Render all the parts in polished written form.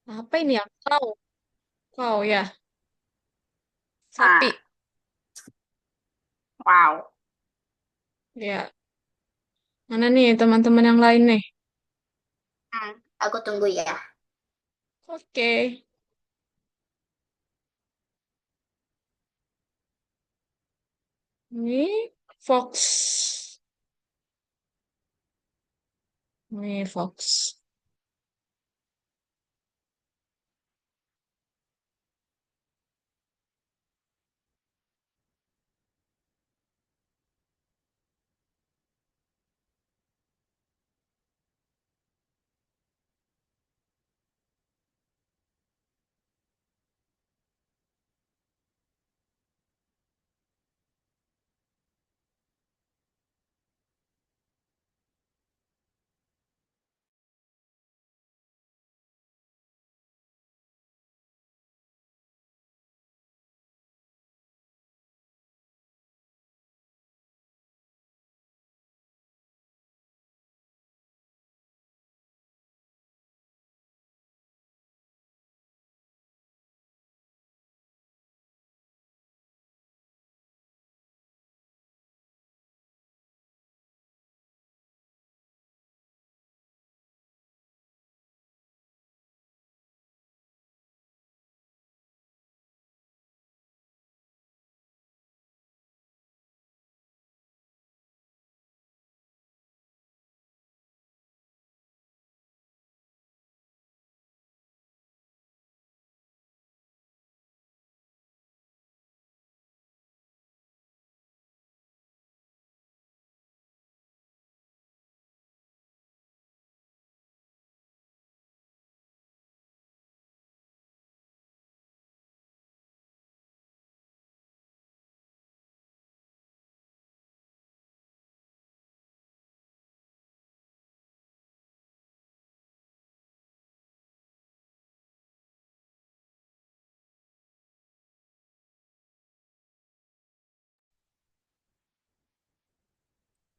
Apa ini ya? Kau ya, Ah, sapi. wow. Ya, mana nih teman-teman yang lain nih? Hmm, aku tunggu ya. Oke, ini Fox. Ini Fox.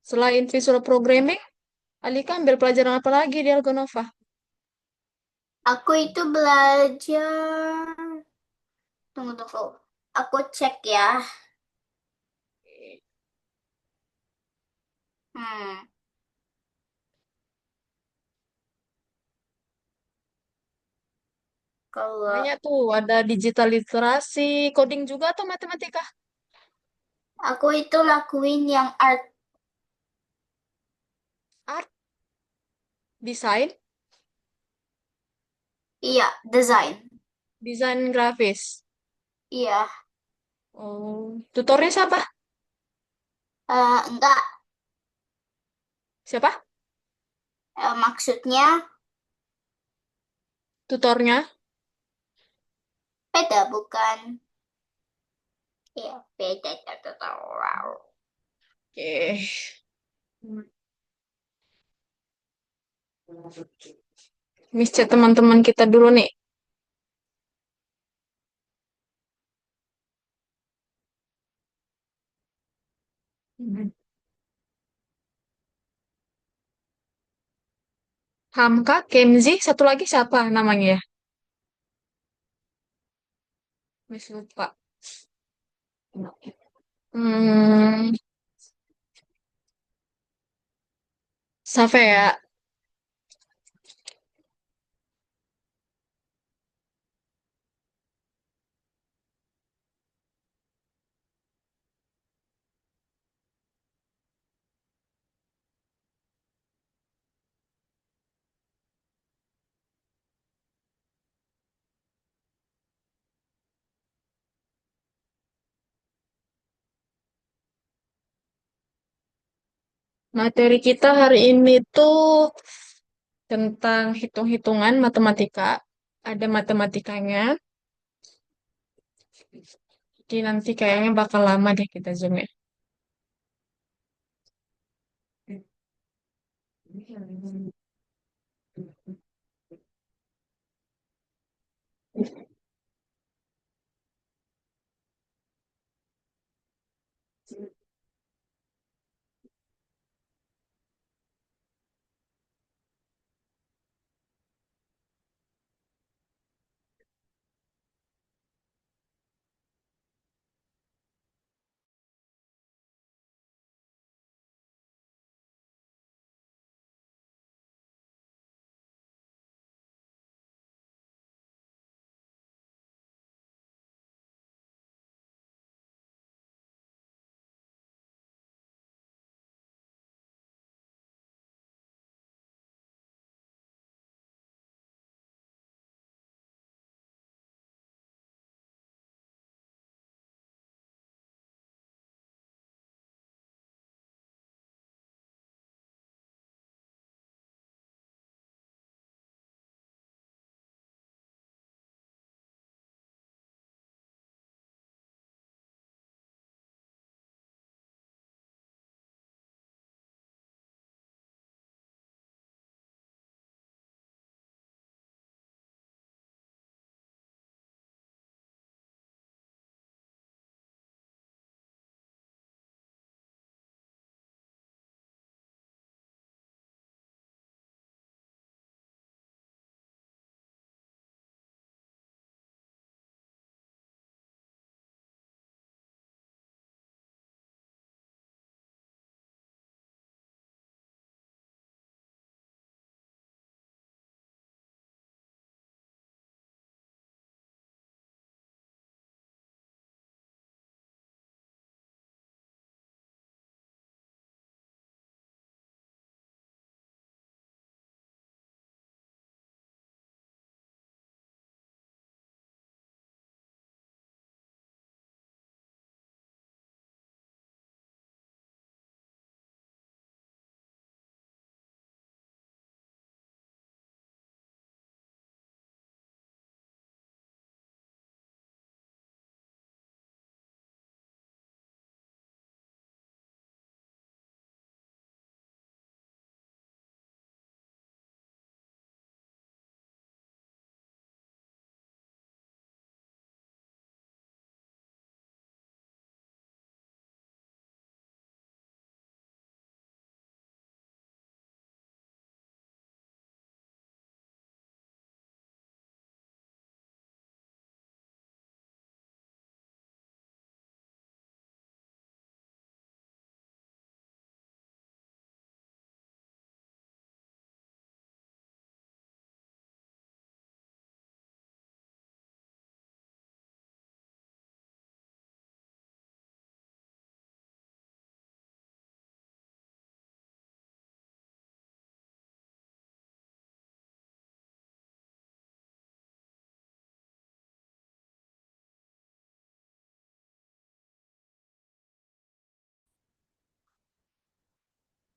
Selain visual programming, Alika ambil pelajaran apa lagi di Algonova? Aku itu belajar. Tunggu, tunggu. Aku cek ya. Hmm, kalau Banyak tuh, ada digital literasi, coding juga atau matematika? aku itu lakuin yang art, Art, desain, iya, desain. desain grafis. Iya, Oh, tutornya siapa? enggak, Siapa? maksudnya Tutornya? beda bukan? Iya, beda, tahu. Oke. Miss chat teman-teman kita dulu nih. Hamka, Kenzi, satu lagi siapa namanya ya? Miss lupa. Hmm, Safea. Materi kita hari ini tuh tentang hitung-hitungan matematika. Ada matematikanya. Jadi nanti kayaknya bakal lama deh kita Zoom ya.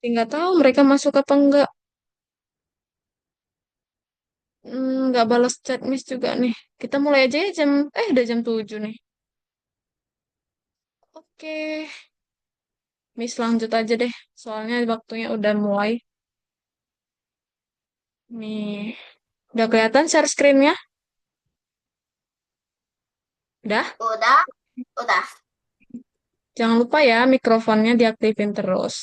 Nggak tahu mereka masuk apa enggak. Nggak balas chat Miss juga nih. Kita mulai aja ya udah jam 7 nih. Oke, Miss lanjut aja deh. Soalnya waktunya udah mulai. Nih, udah kelihatan share screen-nya? Udah? Udah, udah. Jangan lupa ya mikrofonnya diaktifin terus.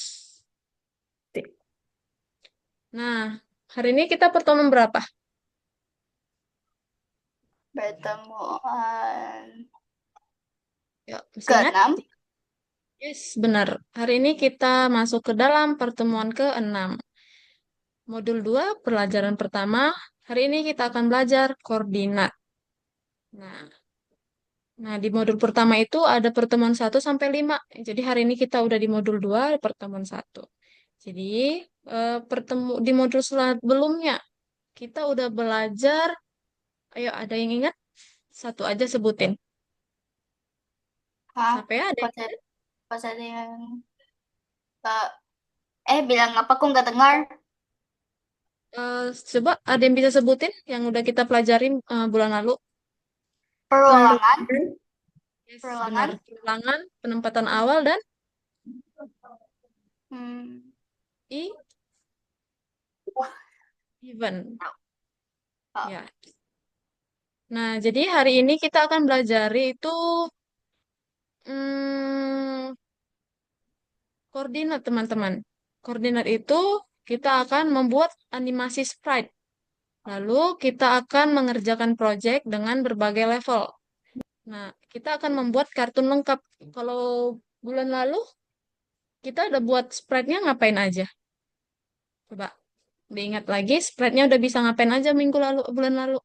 Nah, hari ini kita pertemuan berapa? Pertemuan Ya, masih ingat? ke-6. Yes, benar. Hari ini kita masuk ke dalam pertemuan ke-6. Modul 2 pelajaran pertama. Hari ini kita akan belajar koordinat. Nah, di modul pertama itu ada pertemuan 1 sampai 5. Jadi hari ini kita udah di modul 2 pertemuan 1. Jadi, di modul sebelumnya kita udah belajar. Ayo, ada yang ingat? Satu aja sebutin. Hah? Sampai ada yang Pas, ingat? pas ada yang... eh, bilang apa? Aku nggak dengar. Coba ada yang bisa sebutin yang udah kita pelajarin bulan lalu? Perulangan. Yes, benar. Perulangan. Ulangan, penempatan awal, dan Hmm. i even. Oh, Ya. Nah, jadi hari ini kita akan belajar itu hmm, koordinat, teman-teman. Koordinat itu kita akan membuat animasi sprite. Lalu kita akan mengerjakan project dengan berbagai level. Nah, kita akan membuat kartun lengkap. Kalau bulan lalu kita udah buat sprite-nya ngapain aja? Coba diingat lagi, sprite-nya udah bisa ngapain aja minggu lalu, bulan lalu?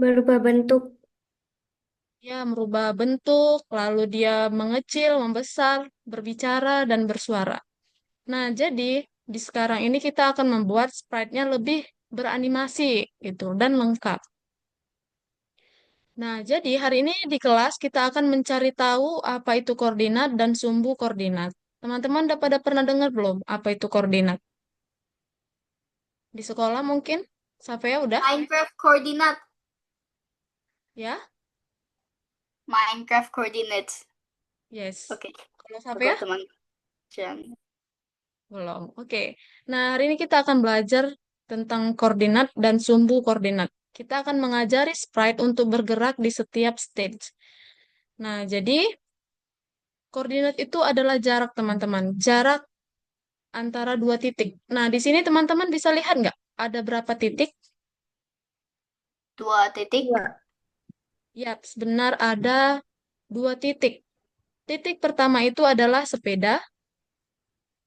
Berubah bentuk. Ya, merubah bentuk, lalu dia mengecil, membesar, berbicara, dan bersuara. Nah, jadi di sekarang ini kita akan membuat sprite-nya lebih beranimasi gitu dan lengkap. Nah, jadi hari ini di kelas kita akan mencari tahu apa itu koordinat dan sumbu koordinat. Teman-teman udah pada pernah dengar belum apa itu koordinat? Di sekolah mungkin? Sampai ya udah? Minecraft coordinate. Ya? Minecraft coordinates. Yes. Oke, Kalau sampai aku ya? teman. Jam. Belum. Oke. Nah, hari ini kita akan belajar tentang koordinat dan sumbu koordinat. Kita akan mengajari sprite untuk bergerak di setiap stage. Nah, jadi koordinat itu adalah jarak, teman-teman. Jarak antara dua titik. Nah, di sini teman-teman bisa lihat nggak? Ada berapa titik? 2 titik. Dua. Yap, benar ada dua titik. Titik pertama itu adalah sepeda.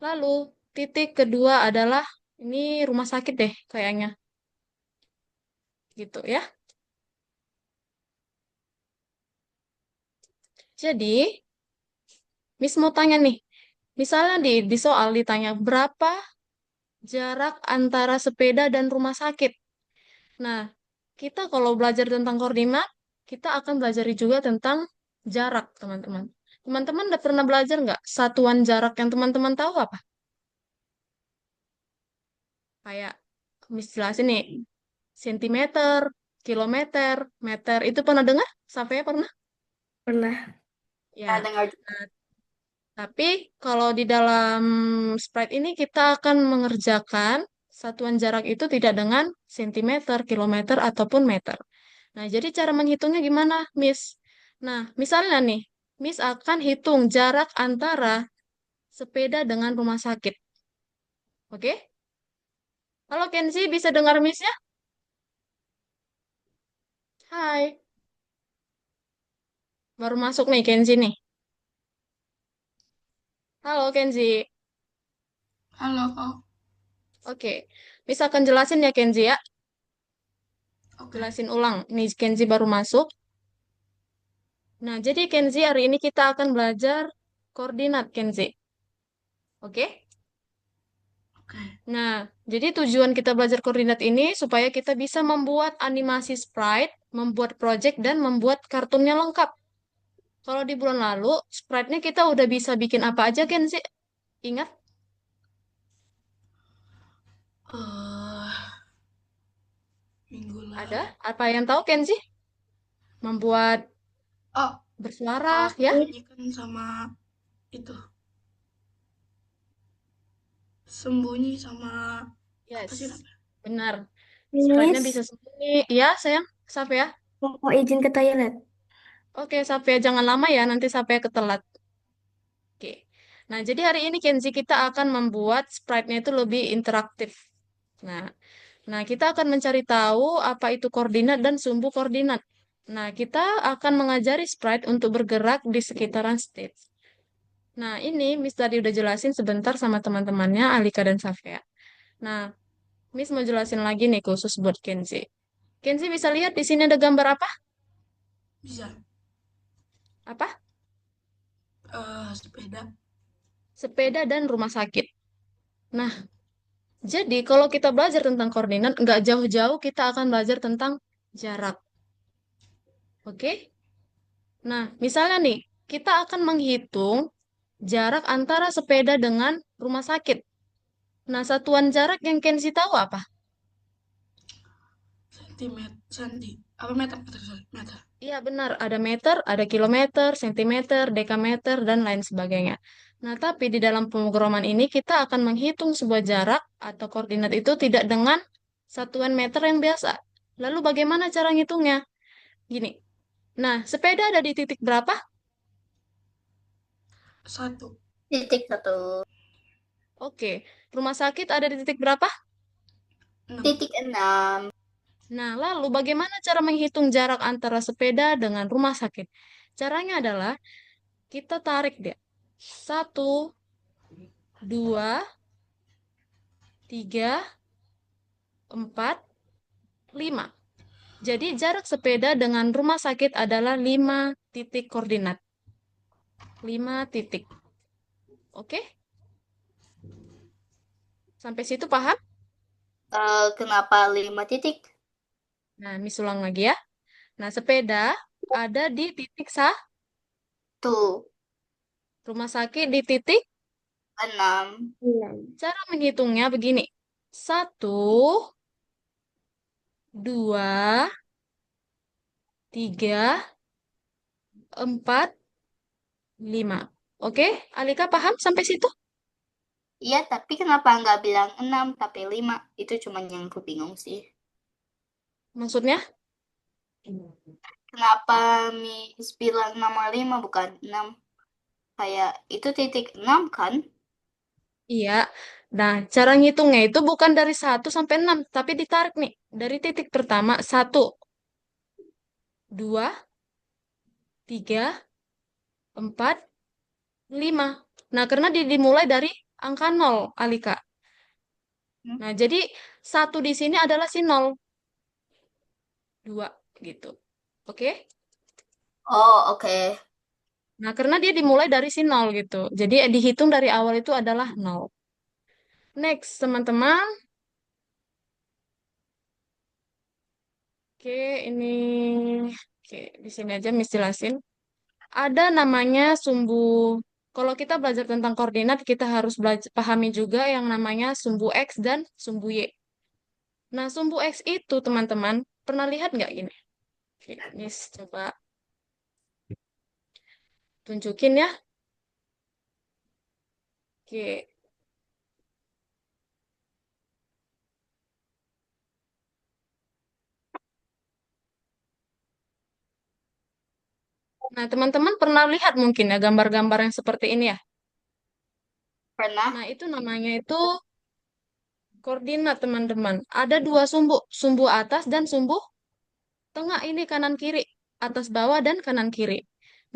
Lalu, titik kedua adalah ini rumah sakit deh kayaknya. Gitu ya. Jadi, Miss mau tanya nih, misalnya di soal ditanya berapa jarak antara sepeda dan rumah sakit. Nah, kita kalau belajar tentang koordinat, kita akan belajar juga tentang jarak, teman-teman. Teman-teman udah pernah belajar nggak satuan jarak yang teman-teman tahu apa? Kayak, Miss jelasin nih, sentimeter, kilometer, meter. Itu pernah dengar? Sampai pernah? Pernah. Ya, Ya. dengar. Nah, tapi kalau di dalam sprite ini kita akan mengerjakan satuan jarak itu tidak dengan sentimeter, kilometer, ataupun meter. Nah, jadi cara menghitungnya gimana, Miss? Nah, misalnya nih, Miss akan hitung jarak antara sepeda dengan rumah sakit. Oke? Halo Kenzi, bisa dengar Miss ya? Hai, baru masuk nih Kenzi nih. Halo Kenzi. Halo, kok. Oke, Miss akan jelasin ya Kenzi ya. Oke. Jelasin ulang. Nih Kenzi baru masuk. Nah, jadi Kenzi hari ini kita akan belajar koordinat Kenzi. Oke? Oke. Nah, jadi tujuan kita belajar koordinat ini supaya kita bisa membuat animasi sprite, membuat project, dan membuat kartunnya lengkap. Kalau di bulan lalu, sprite-nya kita udah bisa bikin apa aja Kenzi? Ingat? eh minggu Ada? lalu. Apa yang tahu Kenzi? Membuat Oh, bersuara, ya? sembunyikan sama itu. Sembunyi sama apa Yes, sih namanya? benar. Sprite-nya bisa Miss, sembunyi. Ya, sayang. Safia. mau izin ke toilet. Oke, Safia jangan lama ya, nanti Safia ketelat. Oke. Nah, jadi hari ini Kenzi kita akan membuat sprite-nya itu lebih interaktif. Nah, kita akan mencari tahu apa itu koordinat dan sumbu koordinat. Nah, kita akan mengajari sprite untuk bergerak di sekitaran state. Nah, ini Miss tadi udah jelasin sebentar sama teman-temannya Alika dan Safia. Nah, Miss mau jelasin lagi nih khusus buat Kenzi. Kenzi bisa lihat di sini ada gambar apa? Bisa. Apa? Sepeda. Sepeda dan rumah sakit. Nah, jadi kalau kita belajar tentang koordinat, nggak jauh-jauh kita akan belajar tentang jarak. Oke? Nah, misalnya nih, kita akan menghitung jarak antara sepeda dengan rumah sakit. Nah, satuan jarak yang Kenzi tahu apa? Sentimeter. Apa meter? Meter, sorry. Meter. Iya benar, ada meter, ada kilometer, sentimeter, dekameter, dan lain sebagainya. Nah, tapi di dalam pemrograman ini kita akan menghitung sebuah jarak atau koordinat itu tidak dengan satuan meter yang biasa. Lalu bagaimana cara ngitungnya? Gini, nah sepeda ada di titik berapa? 1. Titik 1. Oke, rumah sakit ada di titik berapa? 6. Titik 6. Nah, lalu bagaimana cara menghitung jarak antara sepeda dengan rumah sakit? Caranya adalah kita tarik dia. 1, 2, 3, 4, 5. Jadi jarak sepeda dengan rumah sakit adalah 5 titik koordinat. 5 titik. Oke? Sampai situ paham? Kenapa 5 titik? Nah, mis ulang lagi ya. Nah, sepeda ada di titik sah, Tuh, rumah sakit di titik. 6. Iya. Cara menghitungnya begini. 1, 2, 3, 4, 5. Oke, Alika paham sampai situ? Iya, tapi kenapa nggak bilang 6 tapi 5? Itu cuma yang aku bingung sih. Maksudnya? Kenapa Miss bilang nomor 5 bukan 6? Kayak itu titik 6 kan? Iya. Nah, cara ngitungnya itu bukan dari 1 sampai 6, tapi ditarik nih. Dari titik pertama, 1, 2, 3, 4, 5. Nah, karena dimulai dari angka 0, Alika. Hmm? Nah, jadi 1 di sini adalah si 0. 2, gitu. Oke? Oh, oke. Nah, karena dia dimulai dari si 0 gitu. Jadi dihitung dari awal itu adalah 0. Next, teman-teman. Oke, ini. Oke, di sini aja Miss jelasin. Ada namanya sumbu. Kalau kita belajar tentang koordinat, kita harus belajar, pahami juga yang namanya sumbu X dan sumbu Y. Nah, sumbu X itu, teman-teman, pernah lihat nggak ini? Oke, Miss coba tunjukin ya. Oke. Nah, teman-teman pernah lihat mungkin ya gambar-gambar yang seperti ini ya. Pernah? Nah, itu namanya itu koordinat, teman-teman. Ada dua sumbu, sumbu atas dan sumbu tengah ini kanan kiri, atas bawah dan kanan kiri.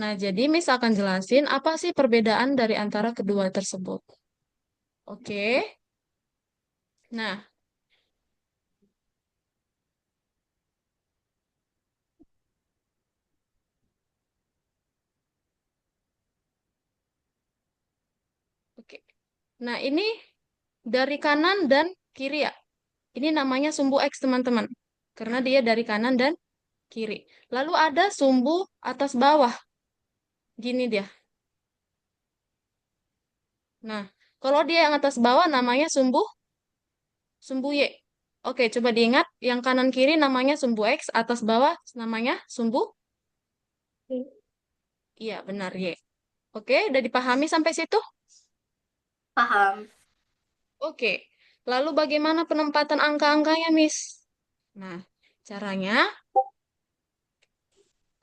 Nah, jadi Miss akan jelasin apa sih perbedaan dari antara kedua tersebut. Oke. Nah, oke. Nah, ini dari kanan dan kiri ya. Ini namanya sumbu X, teman-teman. Karena dia dari kanan dan kiri. Lalu ada sumbu atas bawah. Gini dia. Nah, kalau dia yang atas bawah namanya sumbu sumbu Y. Oke, coba diingat, yang kanan kiri namanya sumbu X, atas bawah namanya sumbu? Iya, benar, Y. Oke, udah dipahami sampai situ? Paham. Oke, lalu bagaimana penempatan angka-angkanya, Miss? Nah, caranya,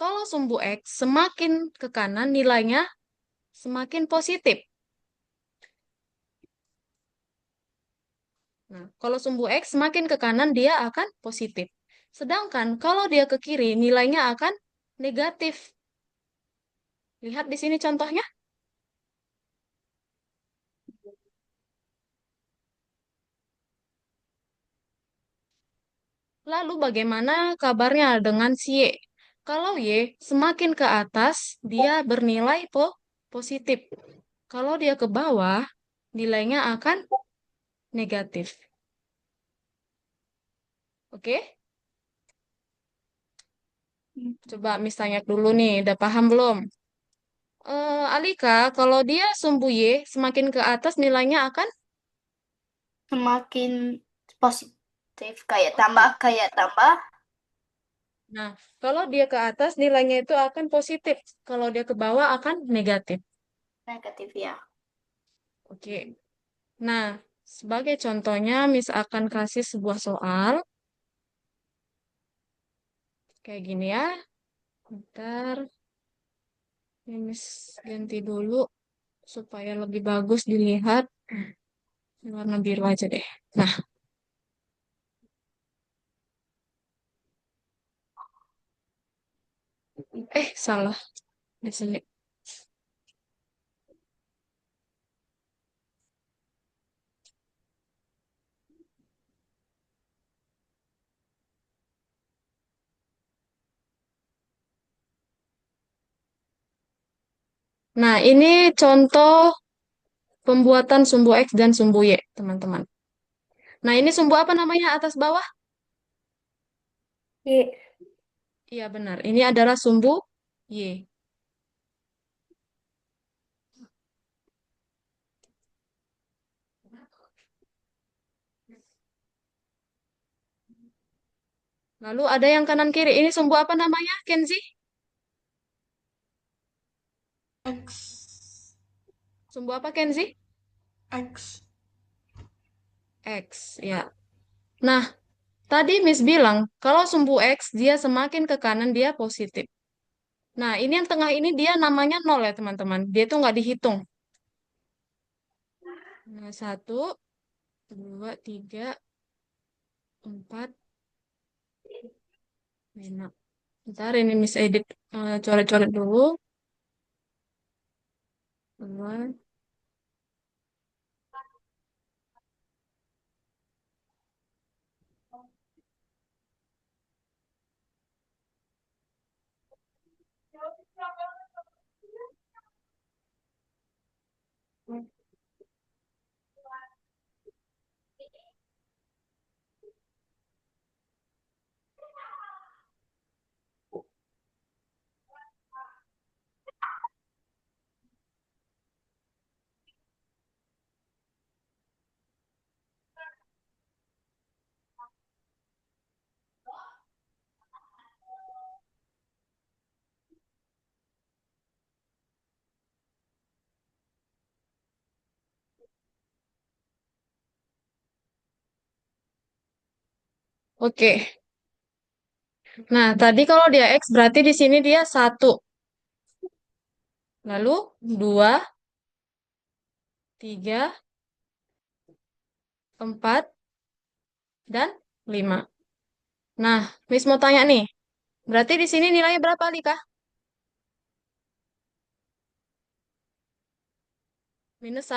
kalau sumbu X semakin ke kanan, nilainya semakin positif. Nah, kalau sumbu X semakin ke kanan, dia akan positif. Sedangkan kalau dia ke kiri, nilainya akan negatif. Lihat di sini contohnya. Lalu bagaimana kabarnya dengan si Y? Kalau Y semakin ke atas, dia bernilai positif. Kalau dia ke bawah, nilainya akan negatif. Oke? Coba misalnya dulu nih, udah paham belum? Alika, kalau dia sumbu Y semakin ke atas nilainya akan Semakin positif oke. kayak tambah Nah, kalau dia ke atas nilainya itu akan positif. Kalau dia ke bawah akan negatif. negatif ya. Oke. Nah, sebagai contohnya, Miss akan kasih sebuah soal kayak gini ya. Bentar, ini Miss ganti dulu supaya lebih bagus dilihat. Warna biru aja deh. Nah, salah di sini. Nah, ini contoh pembuatan sumbu X dan sumbu Y, teman-teman. Nah, ini sumbu apa namanya atas bawah? Y. Iya, benar. Ini adalah sumbu Y. Lalu ada yang kanan kiri. Ini sumbu apa namanya, Kenzi? X. Sumbu apa, Kenzi? X. X, ya. Nah, tadi Miss bilang, kalau sumbu X, dia semakin ke kanan, dia positif. Nah, ini yang tengah ini dia namanya nol ya, teman-teman. Dia tuh nggak dihitung. Nah, satu, dua, tiga, empat, lima. Bentar, ini Miss edit coret-coret dulu. Dua. Oke. Nah, tadi kalau dia X berarti di sini dia satu. Lalu dua, tiga, empat, dan lima. Nah, Miss mau tanya nih. Berarti di sini nilainya berapa, Lika? Minus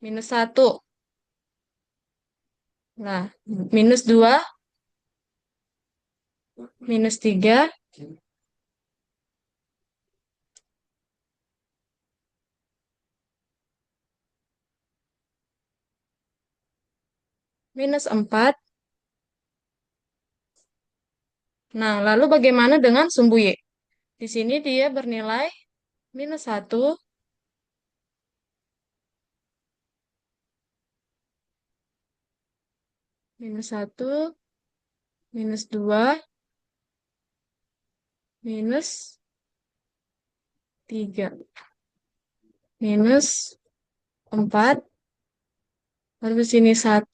minus satu. Nah, minus dua, minus tiga, minus empat. Nah, lalu bagaimana dengan sumbu Y? Di sini dia bernilai minus satu, minus 1, minus 2, minus 3, minus 4, lalu sini 1,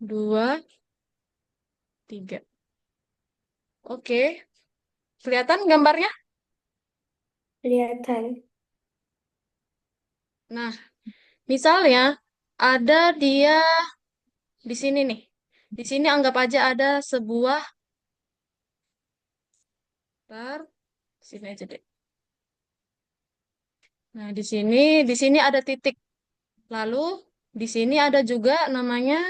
2, 3. Oke, kelihatan gambarnya? Kelihatan. Nah, misalnya ada dia di sini nih. Di sini anggap aja ada sebuah, ntar, sini aja deh. Nah, di sini ada titik. Lalu di sini ada juga namanya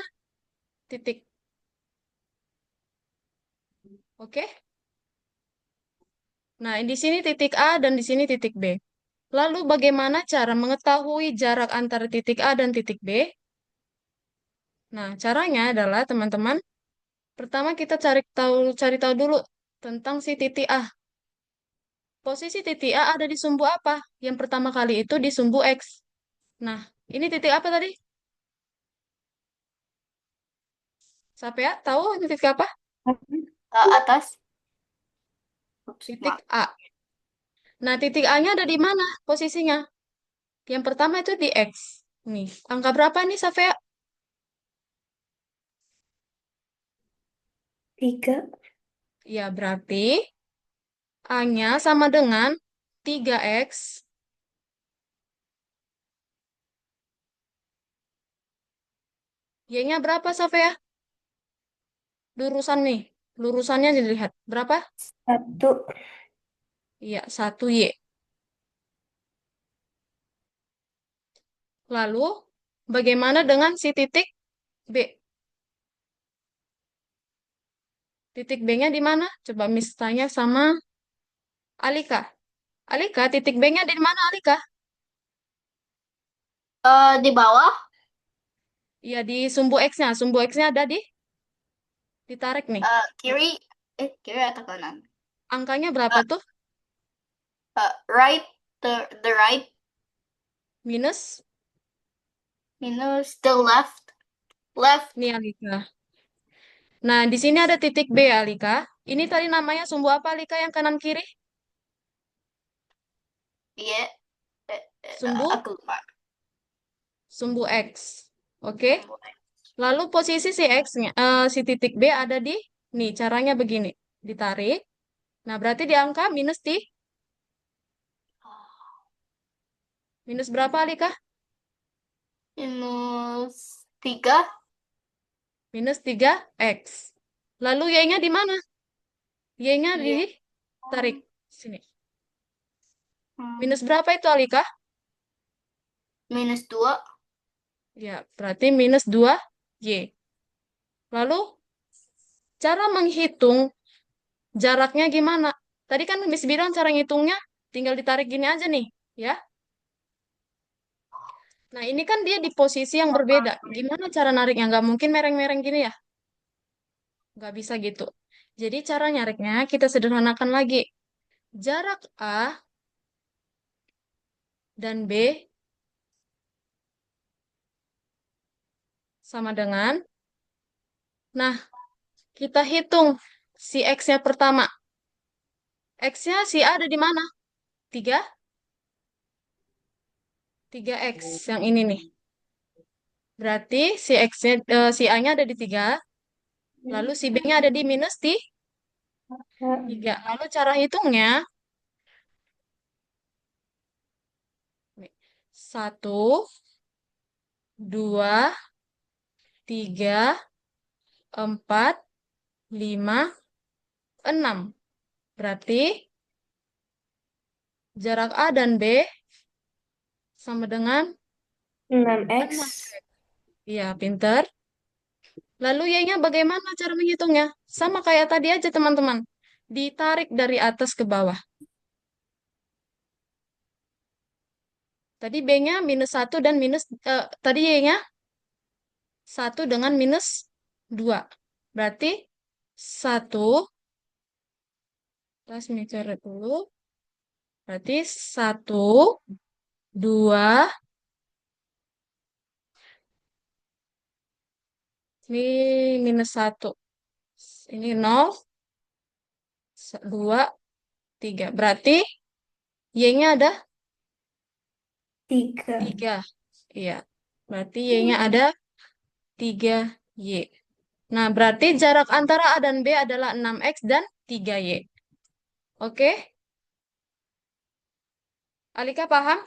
titik. Oke? Nah, di sini titik A dan di sini titik B. Lalu bagaimana cara mengetahui jarak antara titik A dan titik B? Nah, caranya adalah teman-teman, pertama kita cari tahu dulu tentang si titik A. Posisi titik A ada di sumbu apa? Yang pertama kali itu di sumbu X. Nah, ini titik apa tadi? Siapa ya? Tahu ini titik apa? Atas. Ups, Titik maaf. A. Nah, titik A-nya ada di mana posisinya? Yang pertama itu di X. Nih, angka berapa nih, Safea? 3. Ya, berarti A-nya sama dengan 3X. Y-nya berapa, Safea? Lurusan nih. Lurusannya dilihat. Berapa? 1. Iya, 1Y. Lalu, bagaimana dengan si titik B? Titik B-nya di mana? Coba Miss tanya sama Alika. Alika, titik B-nya di mana, Alika? Di bawah. Iya, di sumbu X-nya. Sumbu X-nya ada ditarik nih. Kiri. Kiri atau kanan? Angkanya berapa tuh? Right. The right Minus. minus the left. Left. Nih, Alika. Nah, di sini ada titik B, Alika. Ini tadi namanya sumbu apa, Alika, yang kanan kiri? Iya. Sumbu, Aku lupa. sumbu X. Oke. Lalu posisi si X-nya, si titik B ada nih, caranya begini. Ditarik. Nah, berarti di angka minus berapa, Alika? Minus 3. Minus 3X. Lalu Y-nya di mana? Y-nya Iya. ditarik. Sini. Hmm. Minus berapa itu, Alika? Minus 2. Ya, berarti minus 2Y. Lalu, cara menghitung jaraknya gimana? Tadi kan Miss bilang cara ngitungnya tinggal ditarik gini aja nih, ya. Nah, ini kan dia di posisi yang berbeda. Gimana cara nariknya? Nggak mungkin mereng-mereng gini ya? Nggak bisa gitu. Jadi cara nyariknya kita sederhanakan lagi. Jarak A dan B sama dengan, nah, kita hitung si X-nya pertama. X-nya si A ada di mana? 3? 3X yang ini nih. Berarti si X-nya, si A-nya ada di 3, lalu si B-nya ada di minus 3. Lalu cara hitungnya, nih, 1, 2, 3, 4, 5, 6. Berarti jarak A dan B sama dengan 6X. 6. Iya, pinter. Lalu Y-nya bagaimana cara menghitungnya? Sama kayak tadi aja, teman-teman. Ditarik dari atas ke bawah. Tadi B-nya minus 1 dan tadi Y-nya 1 dengan minus 2. Berarti 1, kita mikir dulu. Berarti 1, 2, Ini minus 1. Ini 0, 2, 3. Berarti Y-nya ada 3. 3. Iya. Berarti Y-nya ada 3Y. Nah, berarti jarak antara A dan B adalah 6X dan 3Y. Oke? Alika paham?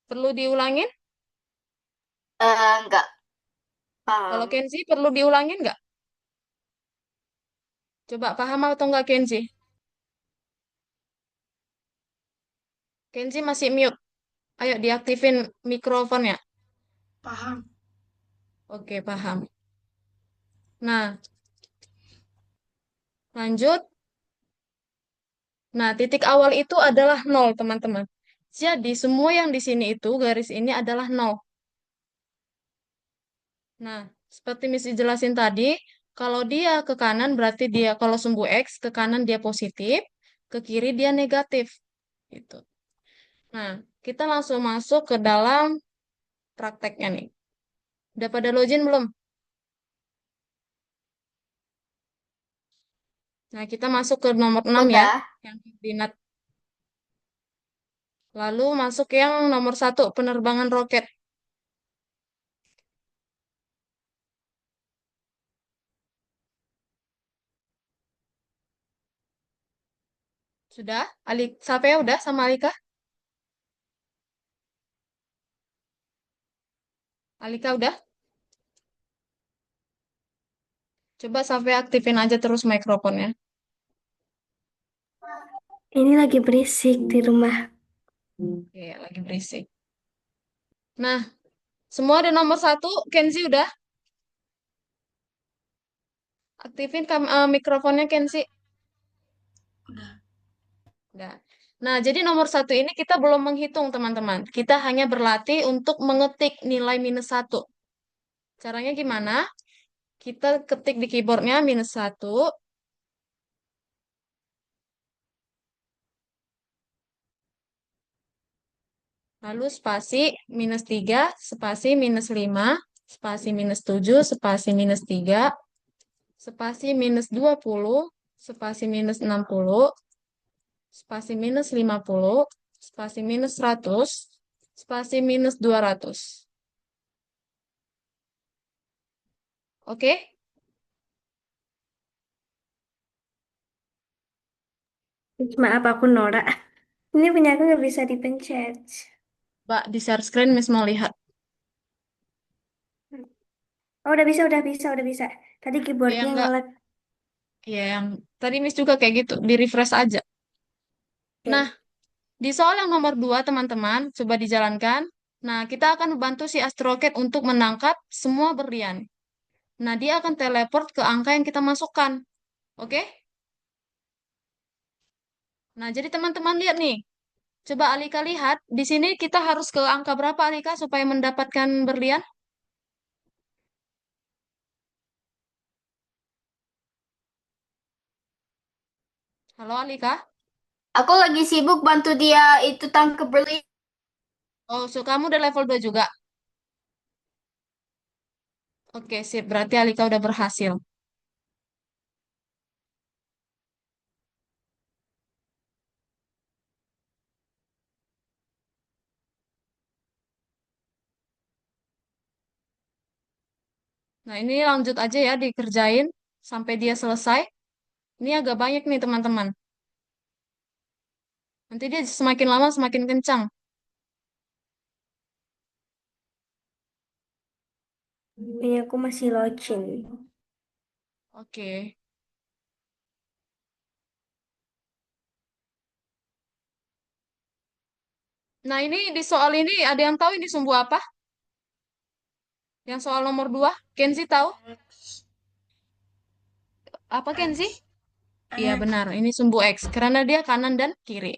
Perlu diulangin? Enggak Kalau paham. Kenzi perlu diulangin nggak? Coba paham atau nggak Kenzi? Kenzi masih mute. Ayo diaktifin mikrofonnya. Paham. Oke, paham. Nah, lanjut. Nah, titik awal itu adalah 0, teman-teman. Jadi, semua yang di sini itu, garis ini adalah 0. Nah, seperti Miss jelasin tadi, kalau dia ke kanan berarti dia, kalau sumbu X, ke kanan dia positif, ke kiri dia negatif. Gitu. Nah, kita langsung masuk ke dalam prakteknya nih. Udah pada login belum? Nah, kita masuk ke nomor 6 ya, Udah. yang koordinat. Lalu masuk yang nomor 1, penerbangan roket. Sudah? Sampai udah sama Alika? Alika udah? Coba sampai aktifin aja terus mikrofonnya. Ini lagi berisik di rumah. Oke, lagi berisik. Nah, semua ada nomor 1, Kenzi udah? Aktifin mikrofonnya Kenzi. Udah. Udah. Nah, jadi nomor 1 ini kita belum menghitung, teman-teman. Kita hanya berlatih untuk mengetik nilai minus 1. Caranya gimana? Kita ketik di keyboardnya minus 1, lalu spasi minus 3, spasi minus 5, spasi minus 7, spasi minus 3, spasi minus 20, spasi minus 60, spasi minus 50, spasi minus 100, spasi minus 200. Oke? Maaf aku norak. Ini punya aku nggak bisa dipencet. Mbak, di share screen Miss mau lihat. Oh, udah bisa. Tadi Ya keyboardnya enggak, ngelek. ya yang tadi Miss juga kayak gitu, di refresh aja. Nah, Oke. di soal yang nomor 2, teman-teman, coba dijalankan. Nah, kita akan membantu si astroket untuk menangkap semua berlian. Nah, dia akan teleport ke angka yang kita masukkan. Oke? Nah, jadi teman-teman lihat nih. Coba Alika lihat, di sini kita harus ke angka berapa Alika supaya mendapatkan berlian? Halo Alika? Aku lagi sibuk bantu dia itu tangkap berlian. Oh, so kamu udah level 2 juga? Oke, sip. Berarti Alika udah berhasil. Nah, ini lanjut aja ya dikerjain sampai dia selesai. Ini agak banyak nih teman-teman. Nanti dia semakin lama semakin kencang. Ini aku masih login. Oke. Nah, ini di soal ini ada yang tahu ini sumbu apa? Yang soal nomor 2, Kenzi tahu? X. Apa Kenzi? X. Iya X. benar, ini sumbu X. Karena dia kanan dan kiri.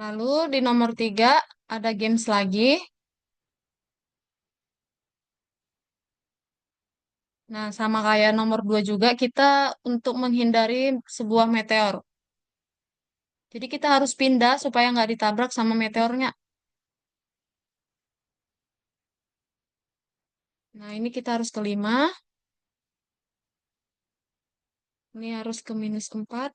Lalu di nomor 3 ada games lagi. Nah, sama kayak nomor 2 juga kita untuk menghindari sebuah meteor. Jadi kita harus pindah supaya nggak ditabrak sama meteornya. Nah, ini kita harus ke 5. Ini harus ke -4.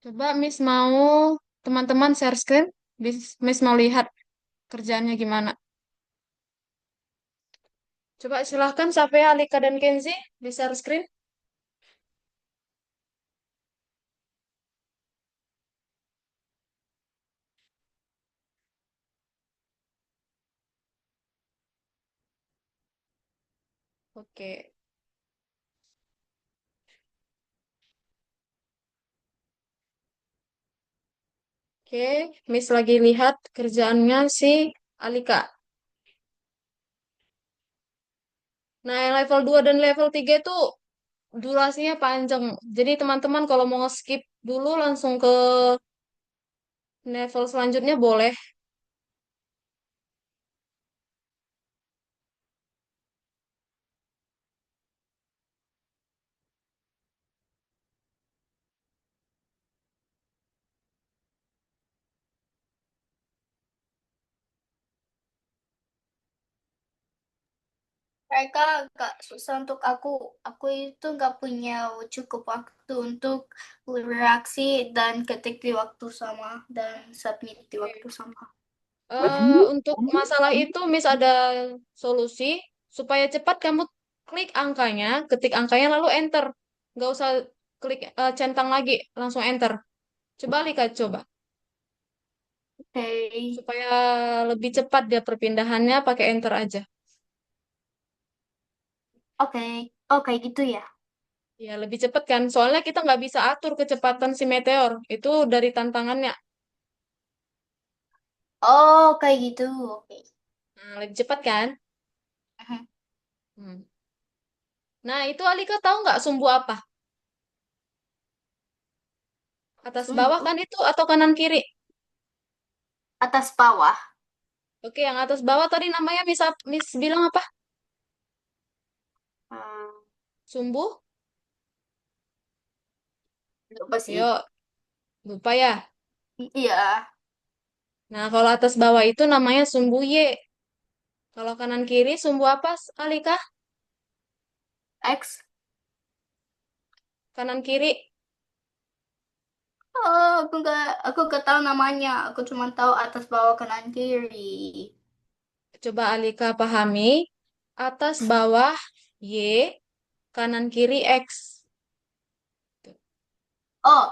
Coba Miss mau teman-teman share screen. Miss mau lihat kerjaannya gimana. Coba silahkan Safea, Alika, dan Kenzi di share screen. Oke. Oke, Miss lagi lihat kerjaannya si Alika. Nah, yang level 2 dan level 3 itu durasinya panjang. Jadi teman-teman kalau mau skip dulu langsung ke level selanjutnya boleh. Mereka agak susah untuk aku. Aku itu nggak punya cukup waktu untuk bereaksi dan ketik di waktu sama dan submit di waktu sama. Untuk masalah itu Miss ada solusi supaya cepat kamu klik angkanya, ketik angkanya lalu enter. Nggak usah klik centang lagi, langsung enter. Coba lihat, coba. Oke, Supaya lebih cepat dia perpindahannya pakai enter aja. oke, oke gitu ya. Ya, lebih cepat kan? Soalnya kita nggak bisa atur kecepatan si meteor. Itu dari tantangannya. Oh, kayak gitu. Oke. Nah, lebih cepat kan? Mhm. Hmm. Nah, itu Alika tahu nggak sumbu apa? Atas bawah Sumbu kan itu atau kanan kiri? atas bawah. Oke, yang atas bawah tadi namanya Miss bilang apa? Hmm, Sumbu? lupa sih. Yuk, lupa ya. Iya, Nah, kalau atas bawah itu namanya sumbu Y. Kalau kanan kiri sumbu apa, Alika? X. Kanan kiri. Oh, aku nggak tahu namanya. Aku cuma tahu atas bawah kanan kiri. Coba Alika pahami. Atas bawah Y, kanan kiri X. Oh,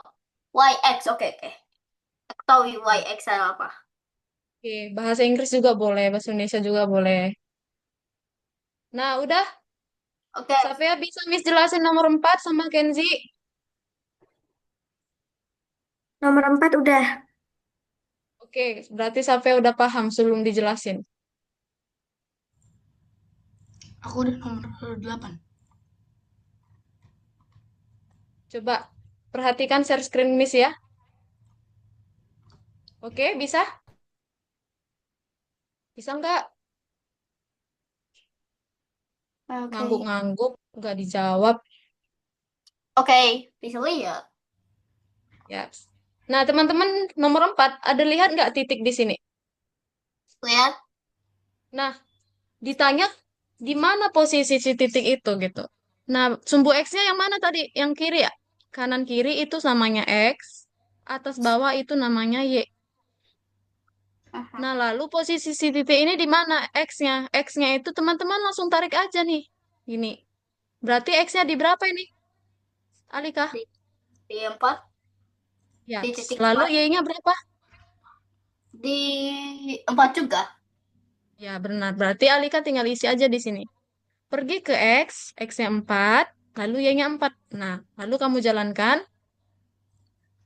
YX. Oke, oke. Aku tahu Hmm. YX adalah apa. Oke, bahasa Inggris juga boleh, bahasa Indonesia juga boleh. Nah, udah. Oke, Safea bisa Miss jelasin nomor 4 sama Kenzi? Nomor 4 udah. Oke, berarti Safea udah paham sebelum dijelasin. Aku udah nomor 8. Coba perhatikan share screen Miss ya. Oke, bisa? Bisa nggak? Oke. Ngangguk-ngangguk, nggak dijawab. Oke, bisa lihat. Ya. Nah, teman-teman nomor 4, ada lihat nggak titik di sini? Lihat. Nah, ditanya di mana posisi si titik itu gitu. Nah, sumbu X-nya yang mana tadi? Yang kiri ya? Kanan kiri itu namanya X, atas bawah itu namanya Y. Aha. Nah, lalu posisi si titik ini di mana X-nya? X-nya itu teman-teman langsung tarik aja nih. Gini. Berarti X-nya di berapa ini? Alika? Di, di 4, Ya. di titik Lalu 4, Y-nya berapa? di 4 juga. Ya, benar. Berarti Alika tinggal isi aja di sini. Pergi ke X, X-nya 4, lalu Y-nya 4. Nah, lalu kamu jalankan.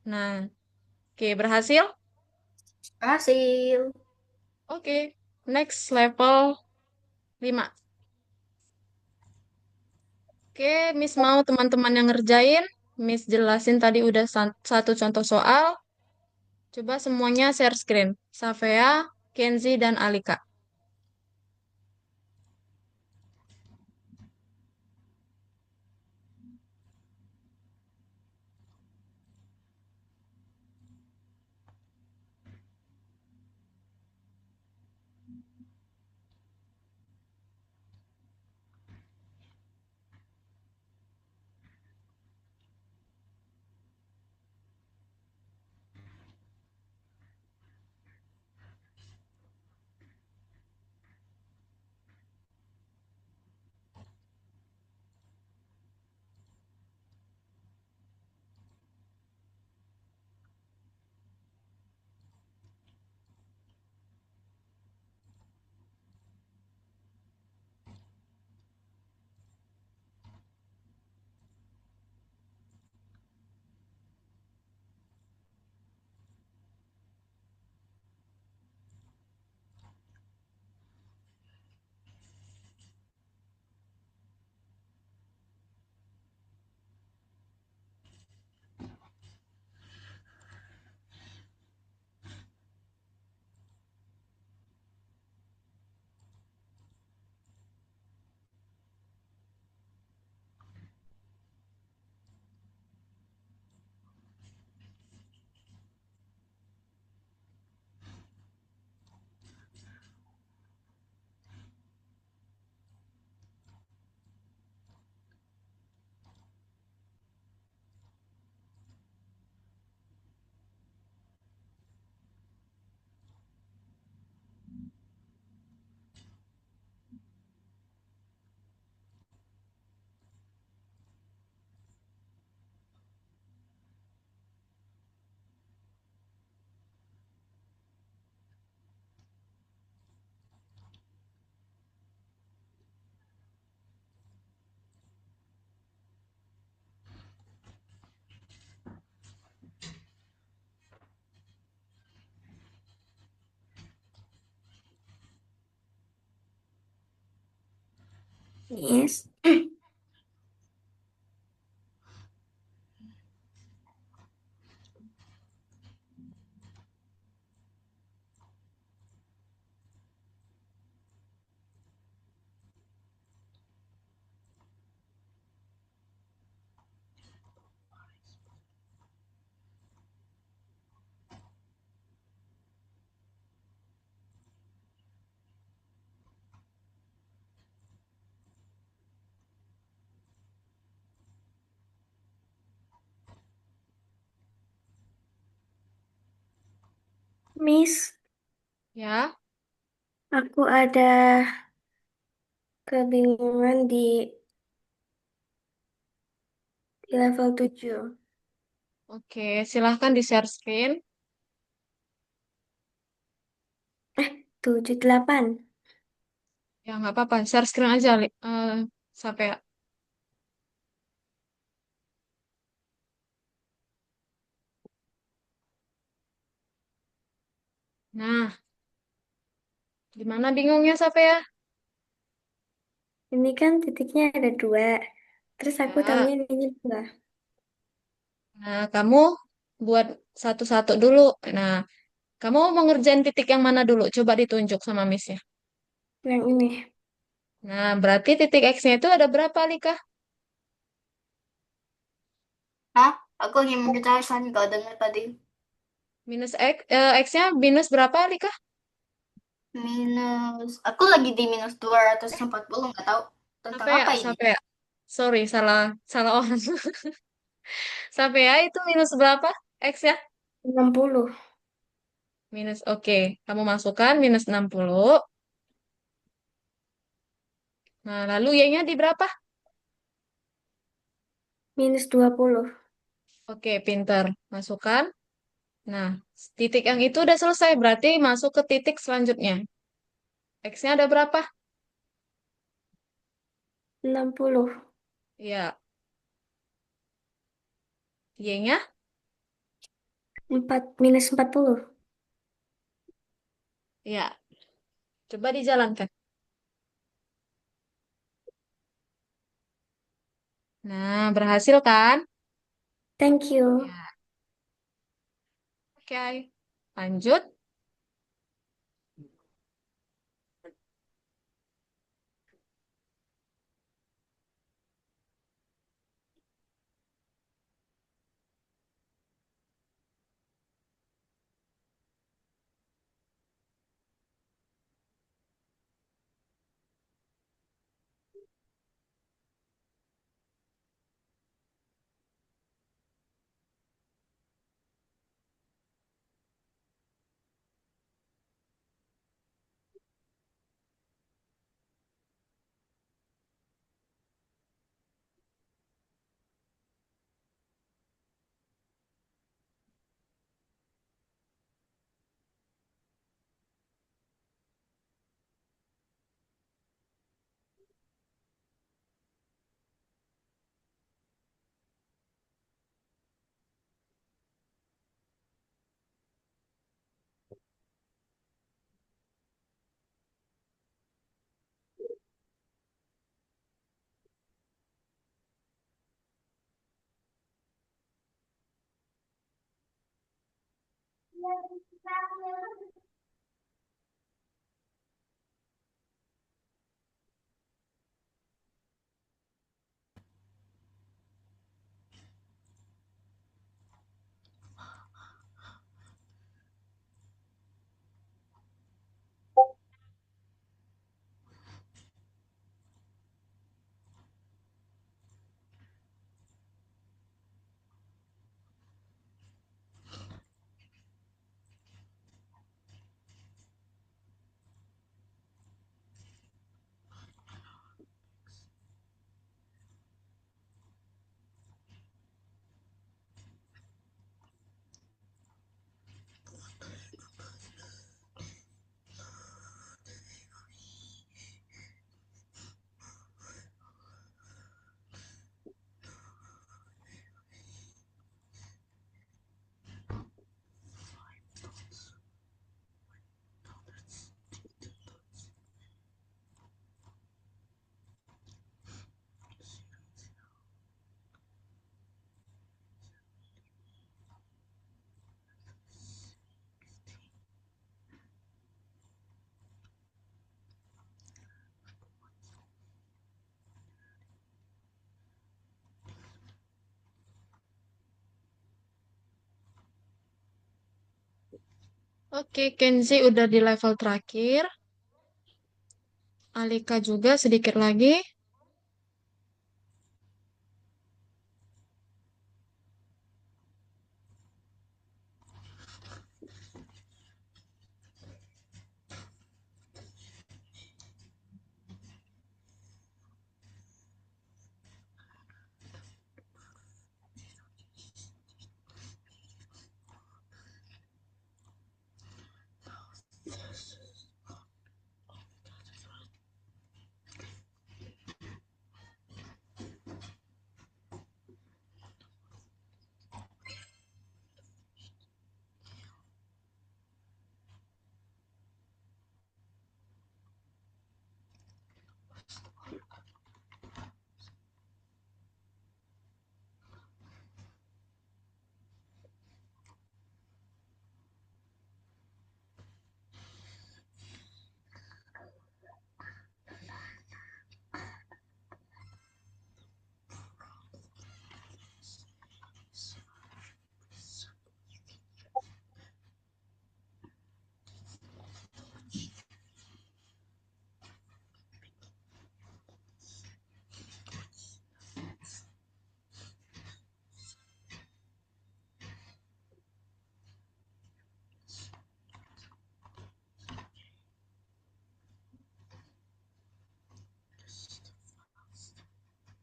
Nah, oke, berhasil? Berhasil. Oke, next level 5. Oke, Miss mau teman-teman yang ngerjain. Miss jelasin tadi udah satu contoh soal. Coba semuanya share screen. Safea, Kenzi, dan Alika. Yes. Miss, Ya, aku ada kebingungan di level 7. oke. Silahkan di share screen. 78. Ya, nggak apa-apa. Share screen aja, Safea. Nah, gimana bingungnya, Safea? Ini kan titiknya ada 2. Terus aku Ya. tahunya ini 2. Nah, kamu buat satu-satu dulu. Nah, Kamu mau ngerjain titik yang mana dulu? Coba ditunjuk sama Miss-nya. Yang ini. Nah, berarti titik X-nya itu ada berapa, Lika? Hah? Aku ingin mengerjakan kau dengar tadi. X-nya minus berapa, Lika? Aku lagi di minus 240, nggak tahu tentang Sampai ya, apa ini. sampai ya. Sorry, salah salah orang. Sampai ya itu minus berapa? X-nya? 60. Minus, oke. Kamu masukkan minus 60. Nah, lalu Y-nya di berapa? Minus 20. Oke, pinter. Masukkan. Nah, titik yang itu udah selesai. Berarti masuk ke titik selanjutnya. X-nya ada berapa? 60. Ya. Y-nya? 4. Minus 40. Ya. Coba dijalankan. Nah, berhasil kan? Thank you. Ya. Oke. Lanjut. Oke, Kenzi udah di level terakhir. Alika juga sedikit lagi.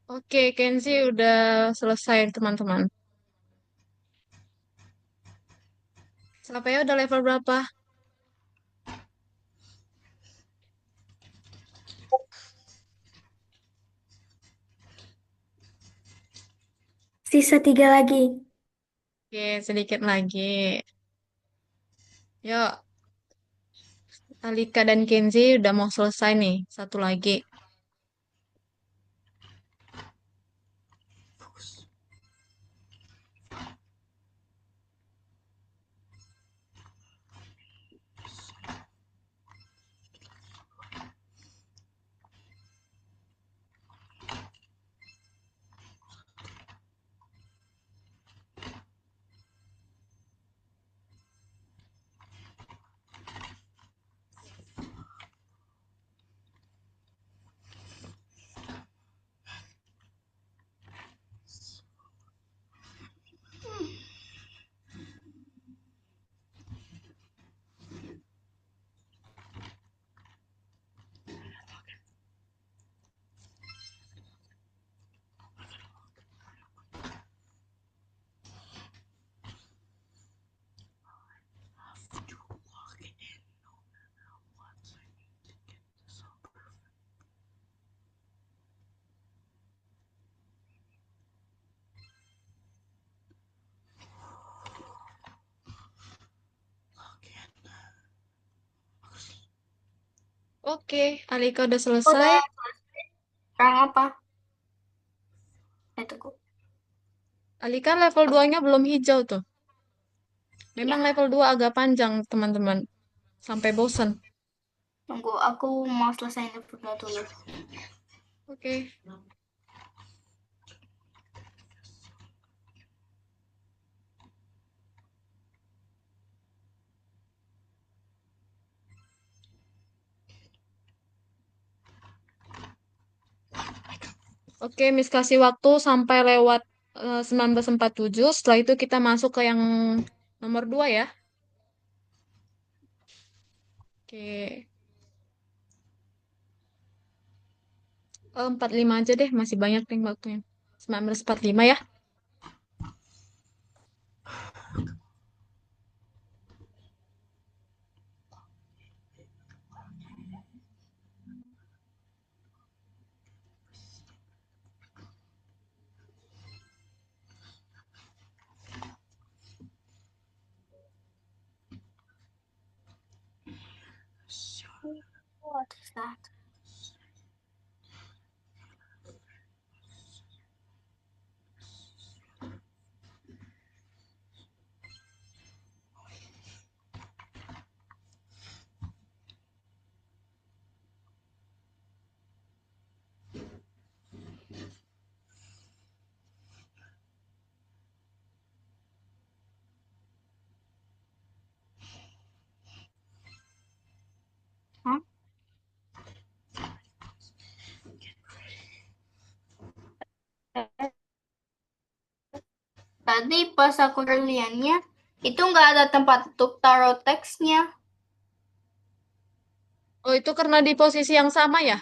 Oke, Kenzi udah selesai, teman-teman. Sampai udah level berapa? Sisa 3 lagi. Oke, sedikit lagi. Yuk, Alika dan Kenzi udah mau selesai nih. Satu lagi. Oke, Alika udah selesai. Udah, sekarang apa? Tunggu. Alika level 2-nya belum hijau tuh. Memang Ya, level 2 agak panjang, teman-teman. Sampai bosan. tunggu. Aku mau selesai level dulu. Oke. Oke, Miss kasih waktu sampai lewat 1947. Setelah itu kita masuk ke yang nomor 2 ya. Oke. 45 aja deh, masih banyak nih waktunya. 1945 ya. What is that? Hah? Tadi pas aku liatnya, itu nggak ada tempat untuk taruh teksnya. Oh, itu karena di posisi yang sama ya?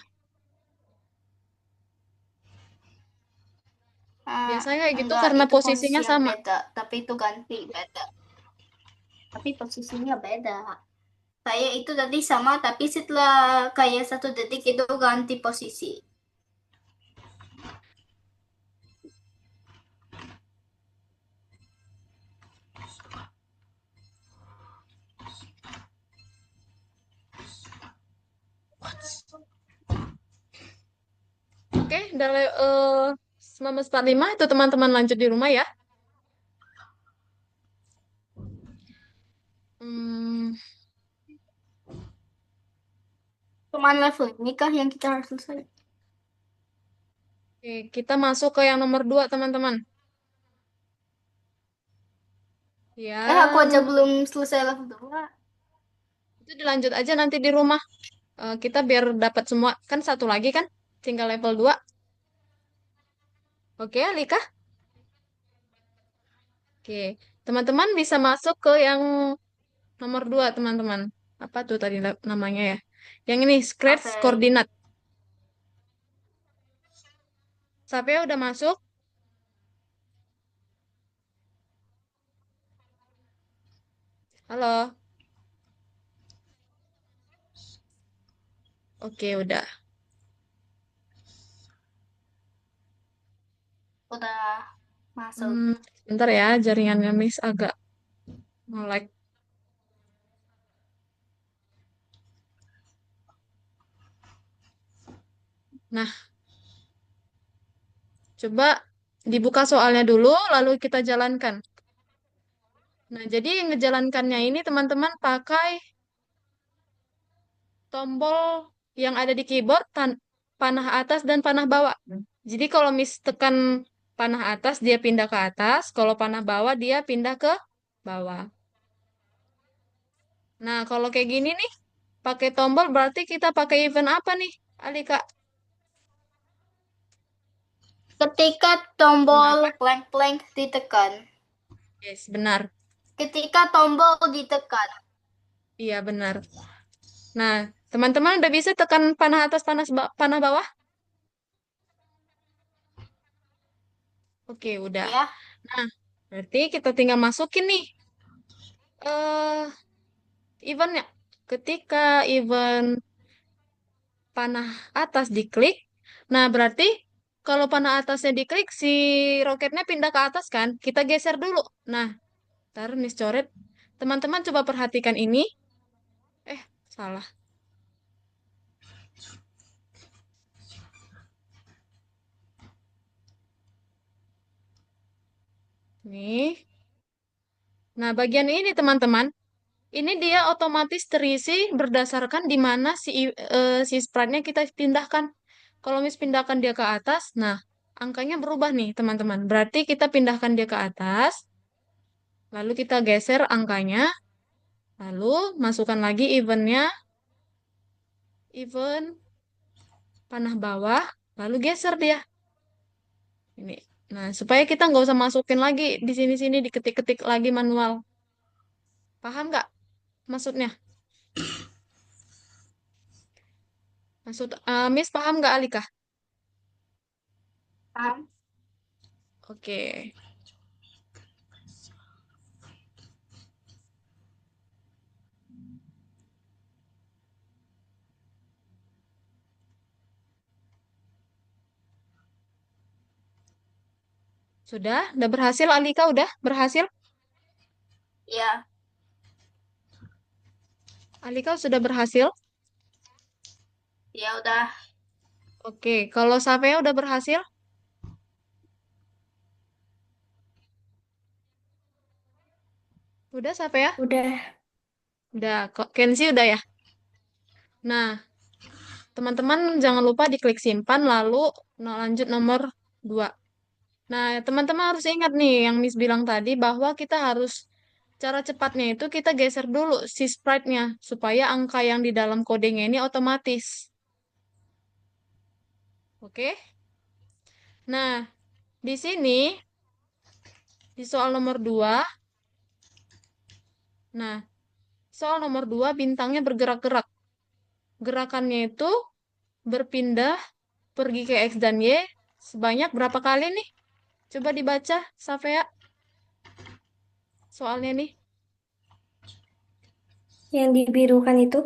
Biasanya kayak gitu Enggak, karena itu posisi posisinya yang sama. beda, tapi itu ganti beda. Tapi posisinya beda. Kayak itu tadi sama, tapi setelah kayak 1 detik itu ganti posisi. Oke, udah 1945 itu teman-teman lanjut di rumah ya. Hmm, Cuman level ini kah yang kita harus selesai? oke, kita masuk ke yang nomor 2 teman-teman. Aku aja Yang belum selesai level 2. itu dilanjut aja nanti di rumah. Kita biar dapat semua. Kan satu lagi kan? Tinggal level 2. Oke, Alika? Oke, teman-teman bisa masuk ke yang nomor 2 teman-teman. Apa tuh tadi namanya ya? Yang ini, scratch Oke. coordinate. Sampai udah masuk? Halo? Oke, udah. Udah masuk. Bentar ya, jaringannya Miss agak nge-lag. Nah, coba dibuka soalnya dulu, lalu kita jalankan. Nah, jadi ngejalankannya ini teman-teman pakai tombol yang ada di keyboard, panah atas dan panah bawah. Jadi kalau Miss tekan panah atas, dia pindah ke atas. Kalau panah bawah, dia pindah ke bawah. Nah, kalau kayak gini nih, pakai tombol berarti kita pakai event apa nih, Alika? Ketika Benar tombol kan? blank-blank ditekan. Yes, benar. Ketika tombol ditekan. Iya, benar. Nah, teman-teman udah bisa tekan panah atas, panah bawah? Oke, udah. Ya. Nah, berarti kita tinggal masukin nih eh eventnya. Ketika event panah atas diklik, nah berarti kalau panah atasnya diklik, si roketnya pindah ke atas kan? Kita geser dulu. Nah, ntar Miss coret. Teman-teman coba perhatikan ini. Salah. Nih. Nah, bagian ini teman-teman, ini dia otomatis terisi berdasarkan di mana si sprite-nya kita pindahkan. Kalau Miss pindahkan dia ke atas, nah angkanya berubah nih teman-teman. Berarti kita pindahkan dia ke atas, lalu kita geser angkanya, lalu masukkan lagi eventnya, event panah bawah, lalu geser dia. Ini. Nah, supaya kita nggak usah masukin lagi di sini-sini diketik-ketik lagi manual. Paham nggak maksudnya? Miss paham nggak Alika? Paham? Oke. Sudah? Udah berhasil Alika? Udah berhasil? Ya. Alika sudah berhasil? Ya udah. Oke. Kalau Safea udah berhasil? Udah Safea? Udah. Udah. Kok Kenzi udah ya? Nah, teman-teman jangan lupa diklik simpan lalu lanjut nomor 2. Nah, teman-teman harus ingat nih yang Miss bilang tadi bahwa kita harus cara cepatnya itu kita geser dulu si sprite-nya supaya angka yang di dalam kodenya ini otomatis. Oke? Nah, di sini di soal nomor 2, nah, soal nomor 2 bintangnya bergerak-gerak. Gerakannya itu berpindah pergi ke X dan Y sebanyak berapa kali nih? Coba dibaca, Safea, soalnya nih. Yang dibirukan itu,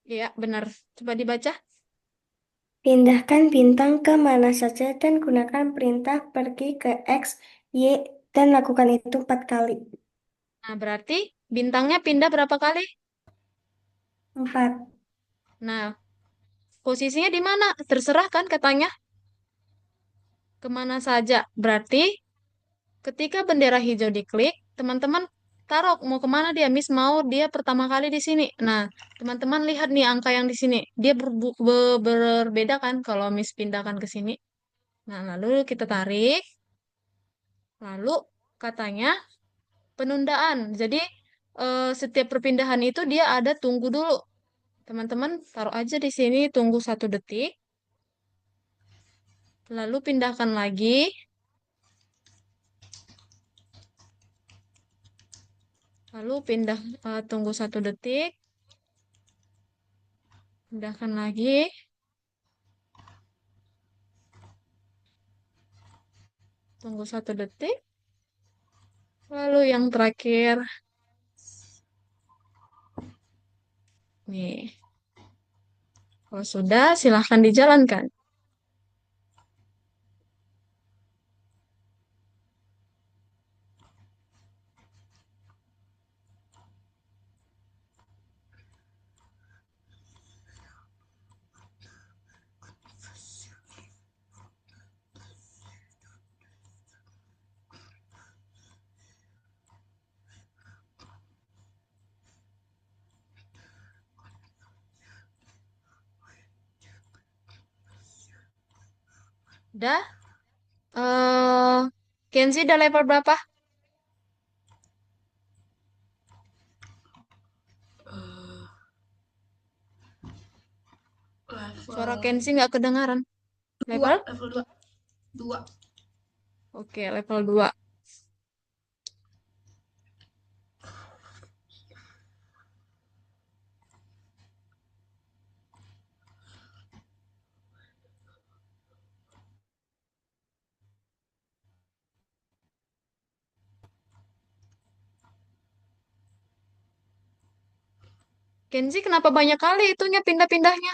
Iya, benar. Coba dibaca. pindahkan bintang ke mana saja dan gunakan perintah pergi ke X, Y, dan lakukan itu 4 kali. Nah, berarti bintangnya pindah berapa kali? 4. Nah, posisinya di mana? Terserah kan katanya. Kemana saja. Berarti ketika bendera hijau diklik, teman-teman taruh mau kemana dia. Miss mau dia pertama kali di sini. Nah, teman-teman lihat nih angka yang di sini. Dia berbeda kan kalau Miss pindahkan ke sini. Nah, lalu kita tarik. Lalu katanya penundaan. Jadi setiap perpindahan itu dia ada tunggu dulu. Teman-teman taruh aja di sini tunggu 1 detik. Lalu pindahkan lagi. Lalu tunggu 1 detik. Pindahkan lagi. Tunggu 1 detik. Lalu yang terakhir. Nih. Kalau sudah, silahkan dijalankan. Udah? Kenzi udah level berapa? Eh, Suara level Kenzi nggak kedengaran. 2, Level? level 2. 2. Oke, level 2. Kenzi kenapa banyak kali itunya pindah-pindahnya?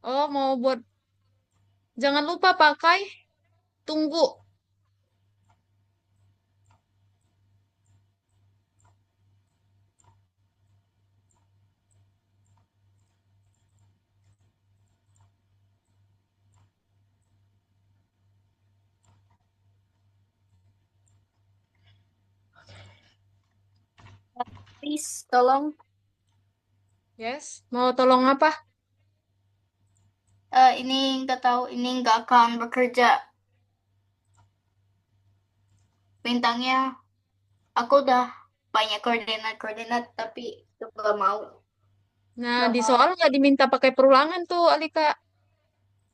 Oh, mau buat... Jangan lupa pakai tunggu. Please, tolong. Yes. Mau tolong apa? Ini nggak tahu, ini nggak akan bekerja. Bintangnya, aku udah banyak koordinat-koordinat, tapi itu nggak mau. Nah, Nggak di mau. soal nggak diminta pakai perulangan tuh, Alika.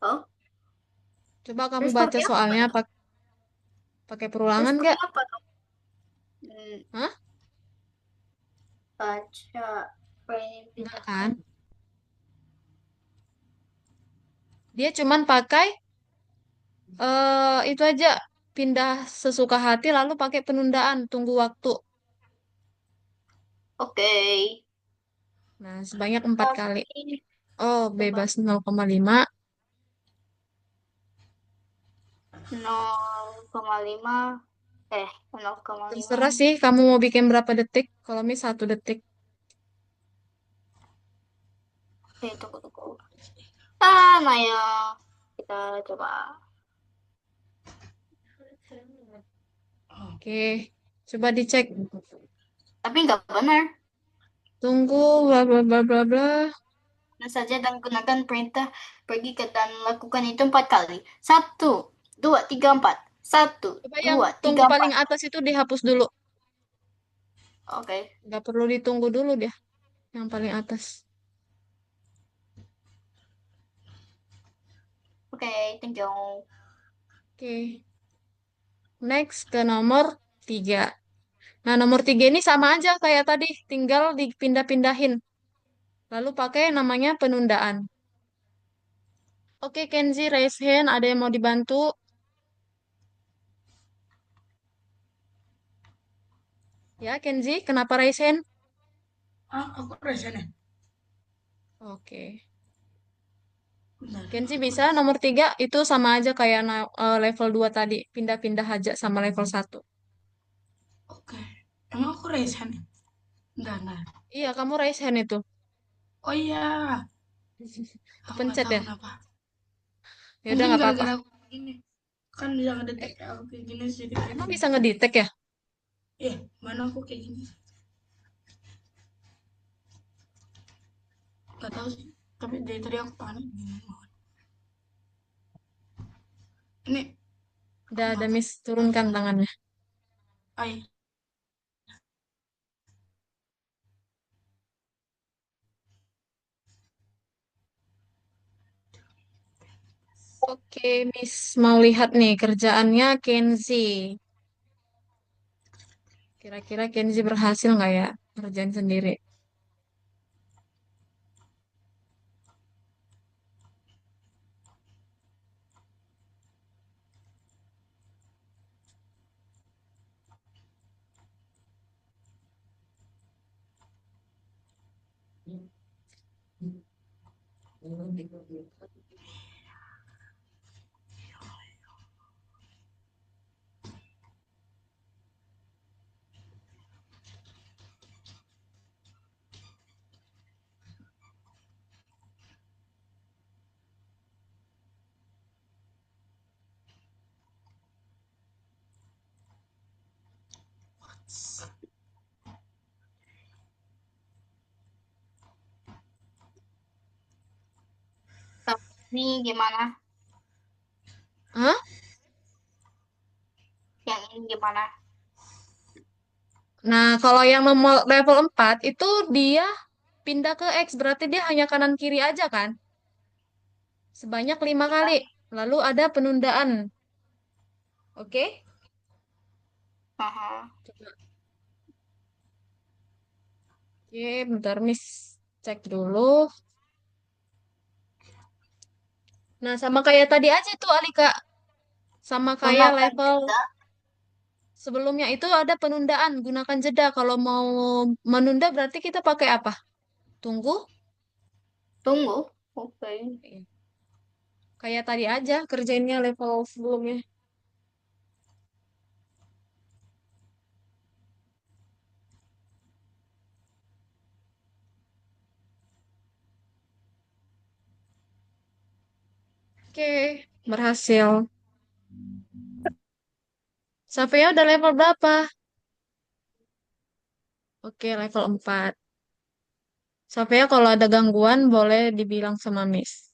Oh, Coba kamu terus baca pakai apa soalnya dong? pakai Terus perulangan pakai nggak? apa dong? Hmm, Hah? baca, Nggak kan? pindahkan. Dia cuman pakai itu aja pindah sesuka hati lalu pakai penundaan tunggu waktu. Oke. Nah, sebanyak 4 kali. Tapi Oh, coba bebas 0,5. 0,5, 0,5. Terserah sih kamu mau bikin berapa detik. Kalau mis 1 detik. Oke, tunggu. Ah, nah ya. Kita coba. Oke, coba dicek. Tapi nggak benar. Tunggu, bla bla bla bla bla. Nah saja dan gunakan perintah pergi ke dan lakukan itu 4 kali. 1, 2, 3, 4. Satu, Coba yang dua, tunggu tiga, paling empat. atas itu dihapus dulu. Oke, Nggak perlu ditunggu dulu deh, yang paling atas. oke, thank you. Oke, next ke nomor 3. Nah, nomor 3 ini sama aja kayak tadi, tinggal dipindah-pindahin. Lalu pakai namanya penundaan. Oke, Kenzi, raise hand. Ada yang mau dibantu? Ya, Kenzi, kenapa raise hand? Ah, aku resen ya. Oke. Bentar, Kenzi aku bisa, resen. nomor 3 itu sama aja kayak level 2 tadi. Pindah-pindah aja sama level 1. Oke. Emang aku resen ya? Enggak. Iya, kamu raise hand itu. Oh iya, aku nggak Kepencet tahu ya? kenapa. Ya udah Mungkin nggak apa-apa. gara-gara aku ini. Kan bisa Eh, ngedetek aku kayak gini sih kayak emang gini. bisa ngedetect ya? Mana aku kayak gini? Gak tahu sih. Tapi dari tadi aku panik gini. Ini Udah aku ada nggak tahu. Miss turunkan tangannya. Ay, Oke, Miss mau lihat nih kerjaannya Kenzi. Kira-kira Kenzi berhasil nggak ya kerjaan sendiri? Ini gimana? Hah? Yang ini gimana? Nah, kalau yang level 4 itu dia pindah ke X, berarti dia hanya kanan kiri aja kan? Sebanyak 5 kali. Lalu ada penundaan. Oke? Aha. Coba. Oke, bentar Miss cek dulu. Nah, sama kayak tadi aja tuh Alika. Sama kayak Gunakan level jeda. sebelumnya itu ada penundaan. Gunakan jeda. Kalau mau menunda berarti kita pakai apa? Tunggu. Tunggu. Oke. Iya. Kayak tadi aja kerjainnya level sebelumnya. Oke, berhasil. Safea udah level berapa? Oke, level 4. Safea kalau ada gangguan boleh dibilang sama Miss.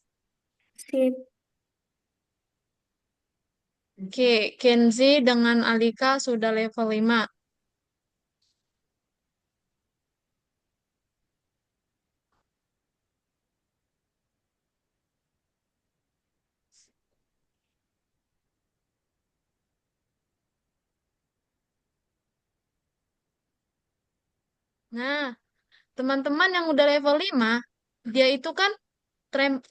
Sip. Oke, Kenzi dengan Alika sudah level 5. Nah, teman-teman yang udah level 5, dia itu kan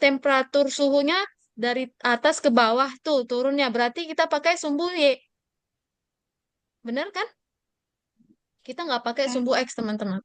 temperatur suhunya dari atas ke bawah tuh turunnya. Berarti kita pakai sumbu Y. Bener kan? Kita nggak pakai sumbu X, teman-teman.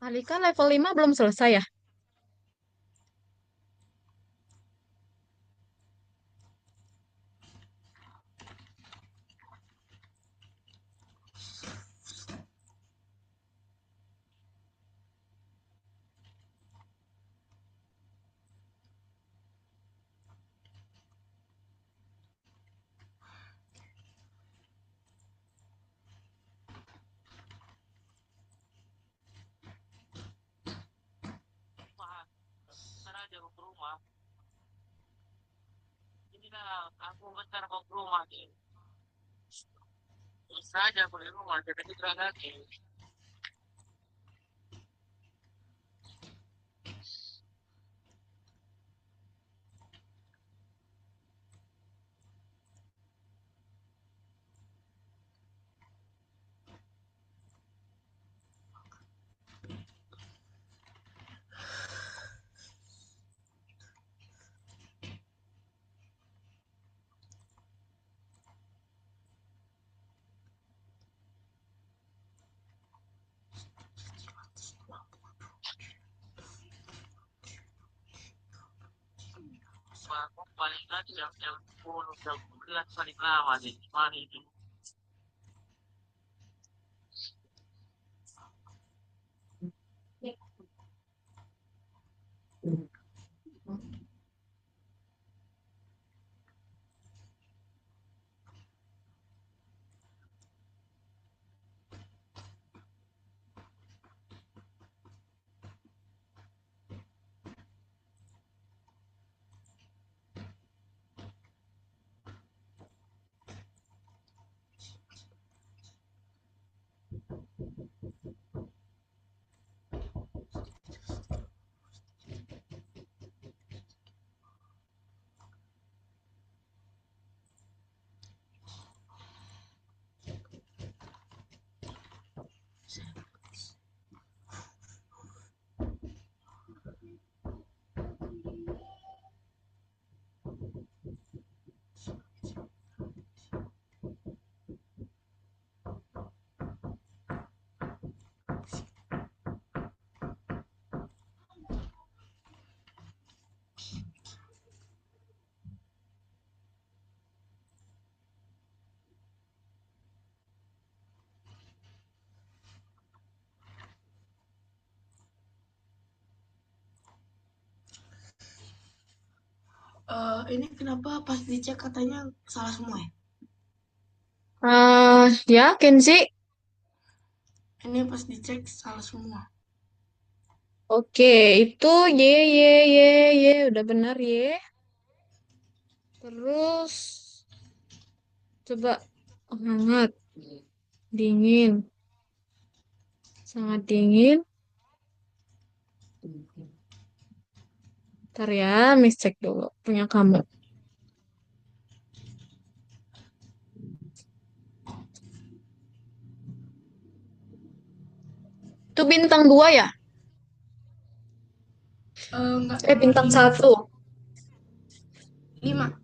Alika level 5 belum selesai ya? Bentar aja aku ke rumah. Ini lah, aku bentar mau ke rumah nih. Terus aja aku di rumah, jadi kita lagi. Aku paling lagi jam 10, jam 11 paling lama sih. Mari itu. Ini kenapa pas dicek katanya salah semua ya? Yakin sih. Ini pas dicek salah semua. Oke, itu Y, Y, Y, Y. Udah benar Y. Terus, coba hangat, dingin, sangat dingin. Ntar ya, Miss cek dulu punya kamu. Itu bintang 2 ya? Enggak, nomor Bintang 5. 1. 5.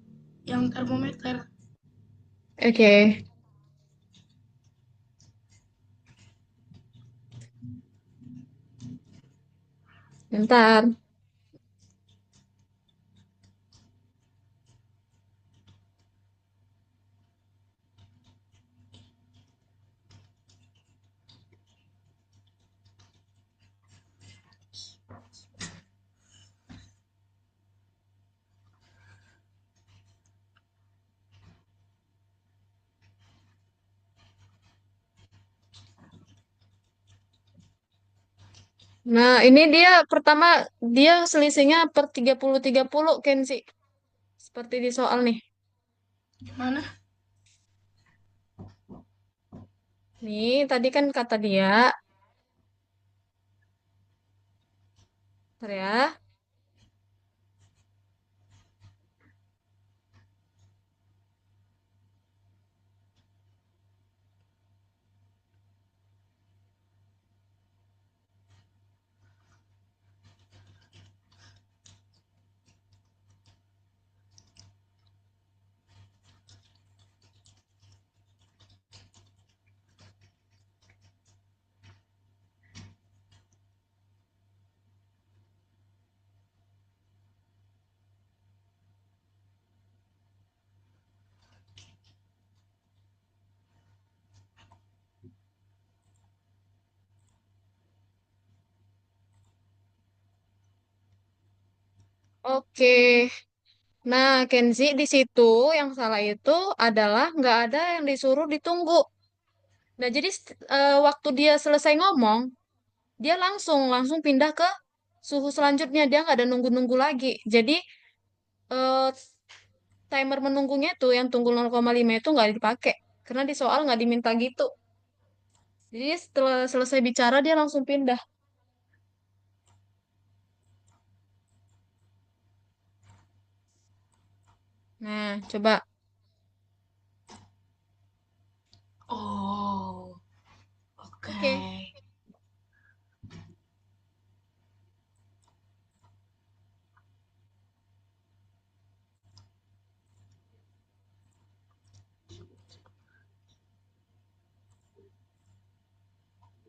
Yang termometer. Oke, bentar. Nah, ini dia pertama, dia selisihnya per 30-30, Kenzi. Seperti di soal nih. Gimana? Nih, tadi kan kata dia, bentar ya. Oke. Nah, Kenzi di situ yang salah itu adalah nggak ada yang disuruh ditunggu. Nah, jadi waktu dia selesai ngomong, dia langsung langsung pindah ke suhu selanjutnya. Dia nggak ada nunggu-nunggu lagi. Jadi eh, timer menunggunya tuh yang tunggu 0,5 itu nggak dipakai. Karena di soal nggak diminta gitu. Jadi setelah selesai bicara dia langsung pindah. Nah, coba. Oh, oke. Oke.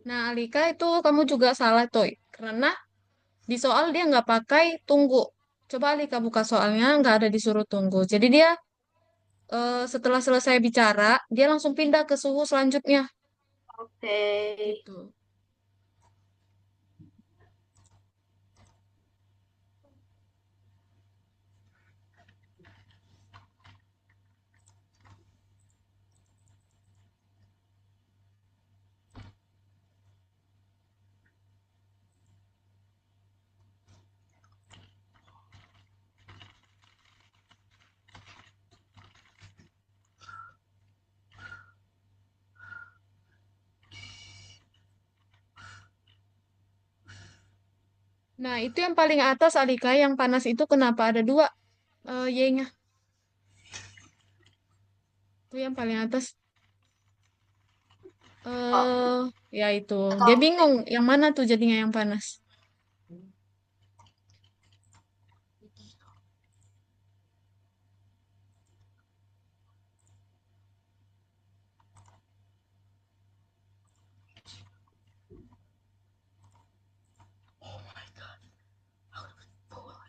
Nah, Alika itu kamu juga salah, Toy. Karena di soal dia nggak pakai tunggu. Coba Alika buka soalnya, nggak ada disuruh tunggu. Jadi dia setelah selesai bicara, dia langsung pindah ke suhu selanjutnya. Oke. Gitu. Nah, itu yang paling atas, Alika, yang panas itu kenapa ada dua Y-nya? Itu yang paling atas. Oh, eh Ya itu. Dia atau bingung, yang mana tuh jadinya yang panas. Oh my god. Aku dapat bola.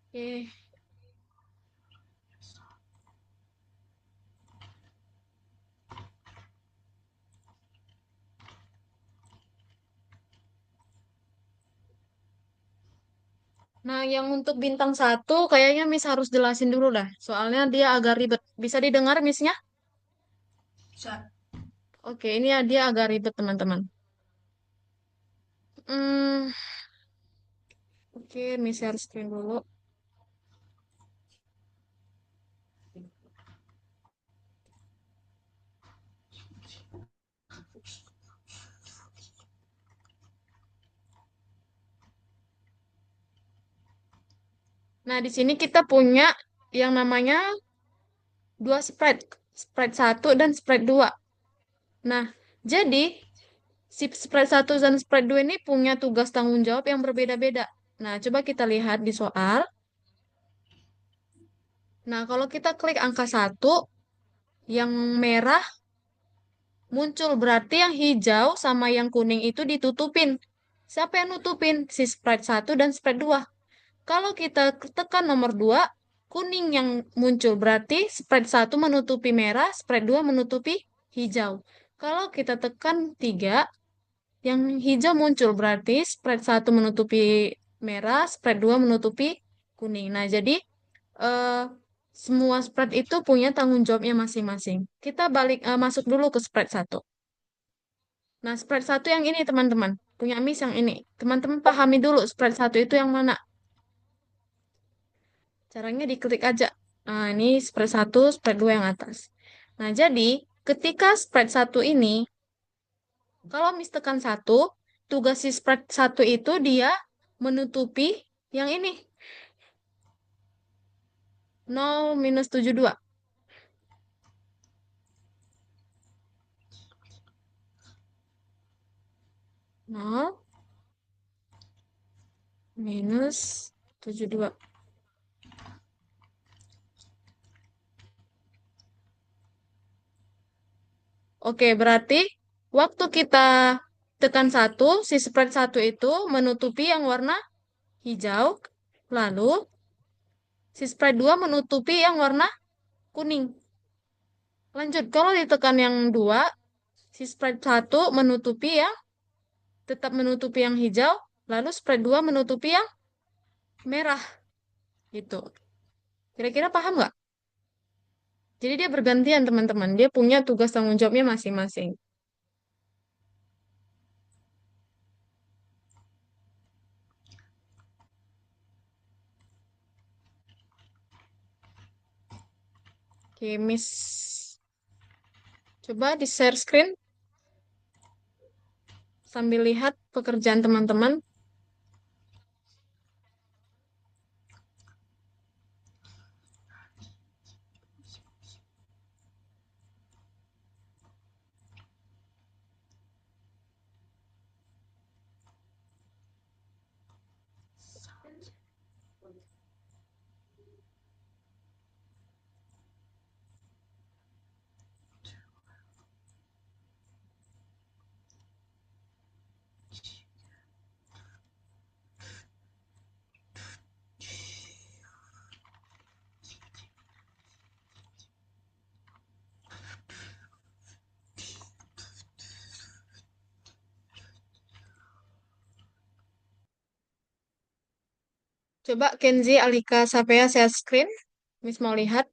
Oke. Nah, yang untuk bintang satu kayaknya Miss harus jelasin dulu dah. Soalnya dia agak ribet. Bisa didengar Missnya? Bisa. Oke, ini ya dia agak ribet teman-teman. Hmm, oke, Miss share screen dulu. Nah, di sini kita punya yang namanya dua spread. Spread satu dan spread dua. Nah, jadi si spread satu dan spread 2 ini punya tugas tanggung jawab yang berbeda-beda. Nah, coba kita lihat di soal. Nah, kalau kita klik angka satu, yang merah muncul. Berarti yang hijau sama yang kuning itu ditutupin. Siapa yang nutupin? Si spread satu dan spread 2. Kalau kita tekan nomor 2, kuning yang muncul. Berarti spread satu menutupi merah, spread 2 menutupi hijau. Kalau kita tekan 3, yang hijau muncul berarti spread satu menutupi merah, spread 2 menutupi kuning. Nah, jadi eh, Semua spread itu punya tanggung jawabnya masing-masing. Kita masuk dulu ke spread satu. Nah, spread satu yang ini teman-teman. Punya Miss yang ini. Teman-teman pahami dulu spread satu itu yang mana. Caranya diklik aja. Nah, ini spread satu, spread dua yang atas. Nah, jadi ketika spread satu ini, kalau Miss tekan satu, tugas si spread satu itu dia menutupi yang ini. 0 - 72. 0 - 72. Oke, berarti waktu kita tekan satu, si spread satu itu menutupi yang warna hijau, lalu si spread 2 menutupi yang warna kuning. Lanjut, kalau ditekan yang 2, si spread satu menutupi yang tetap menutupi yang hijau, lalu spread 2 menutupi yang merah. Gitu. Kira-kira paham nggak? Jadi dia bergantian teman-teman. Dia punya tugas tanggung jawabnya masing-masing. Oke, Miss. Coba di share screen sambil lihat pekerjaan teman-teman. Coba Kenzi, Alika, Sapea share screen. Miss mau lihat.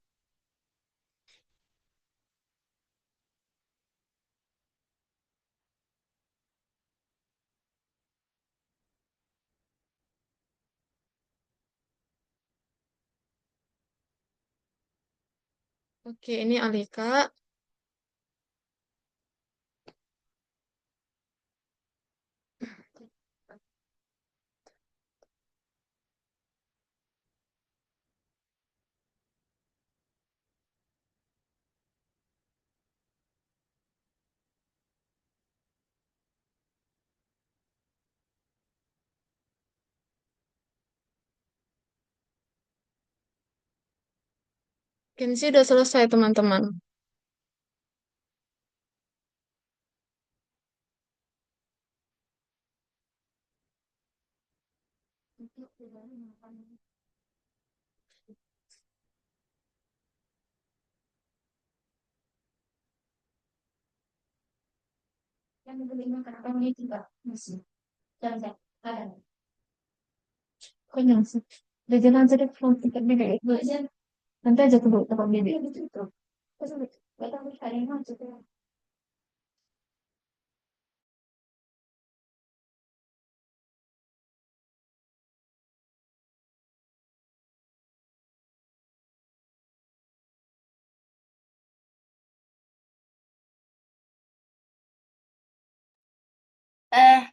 Oke, ini Alika. Kenzi udah selesai, teman-teman. Yang berlima kartonnya juga masih. Jangan, ada. Kok nyangsi? Udah jalan aja deh, kalau tiket beda itu aja. Nanti aja ke tempat beda itu. Terus, gak tahu ada yang masuk.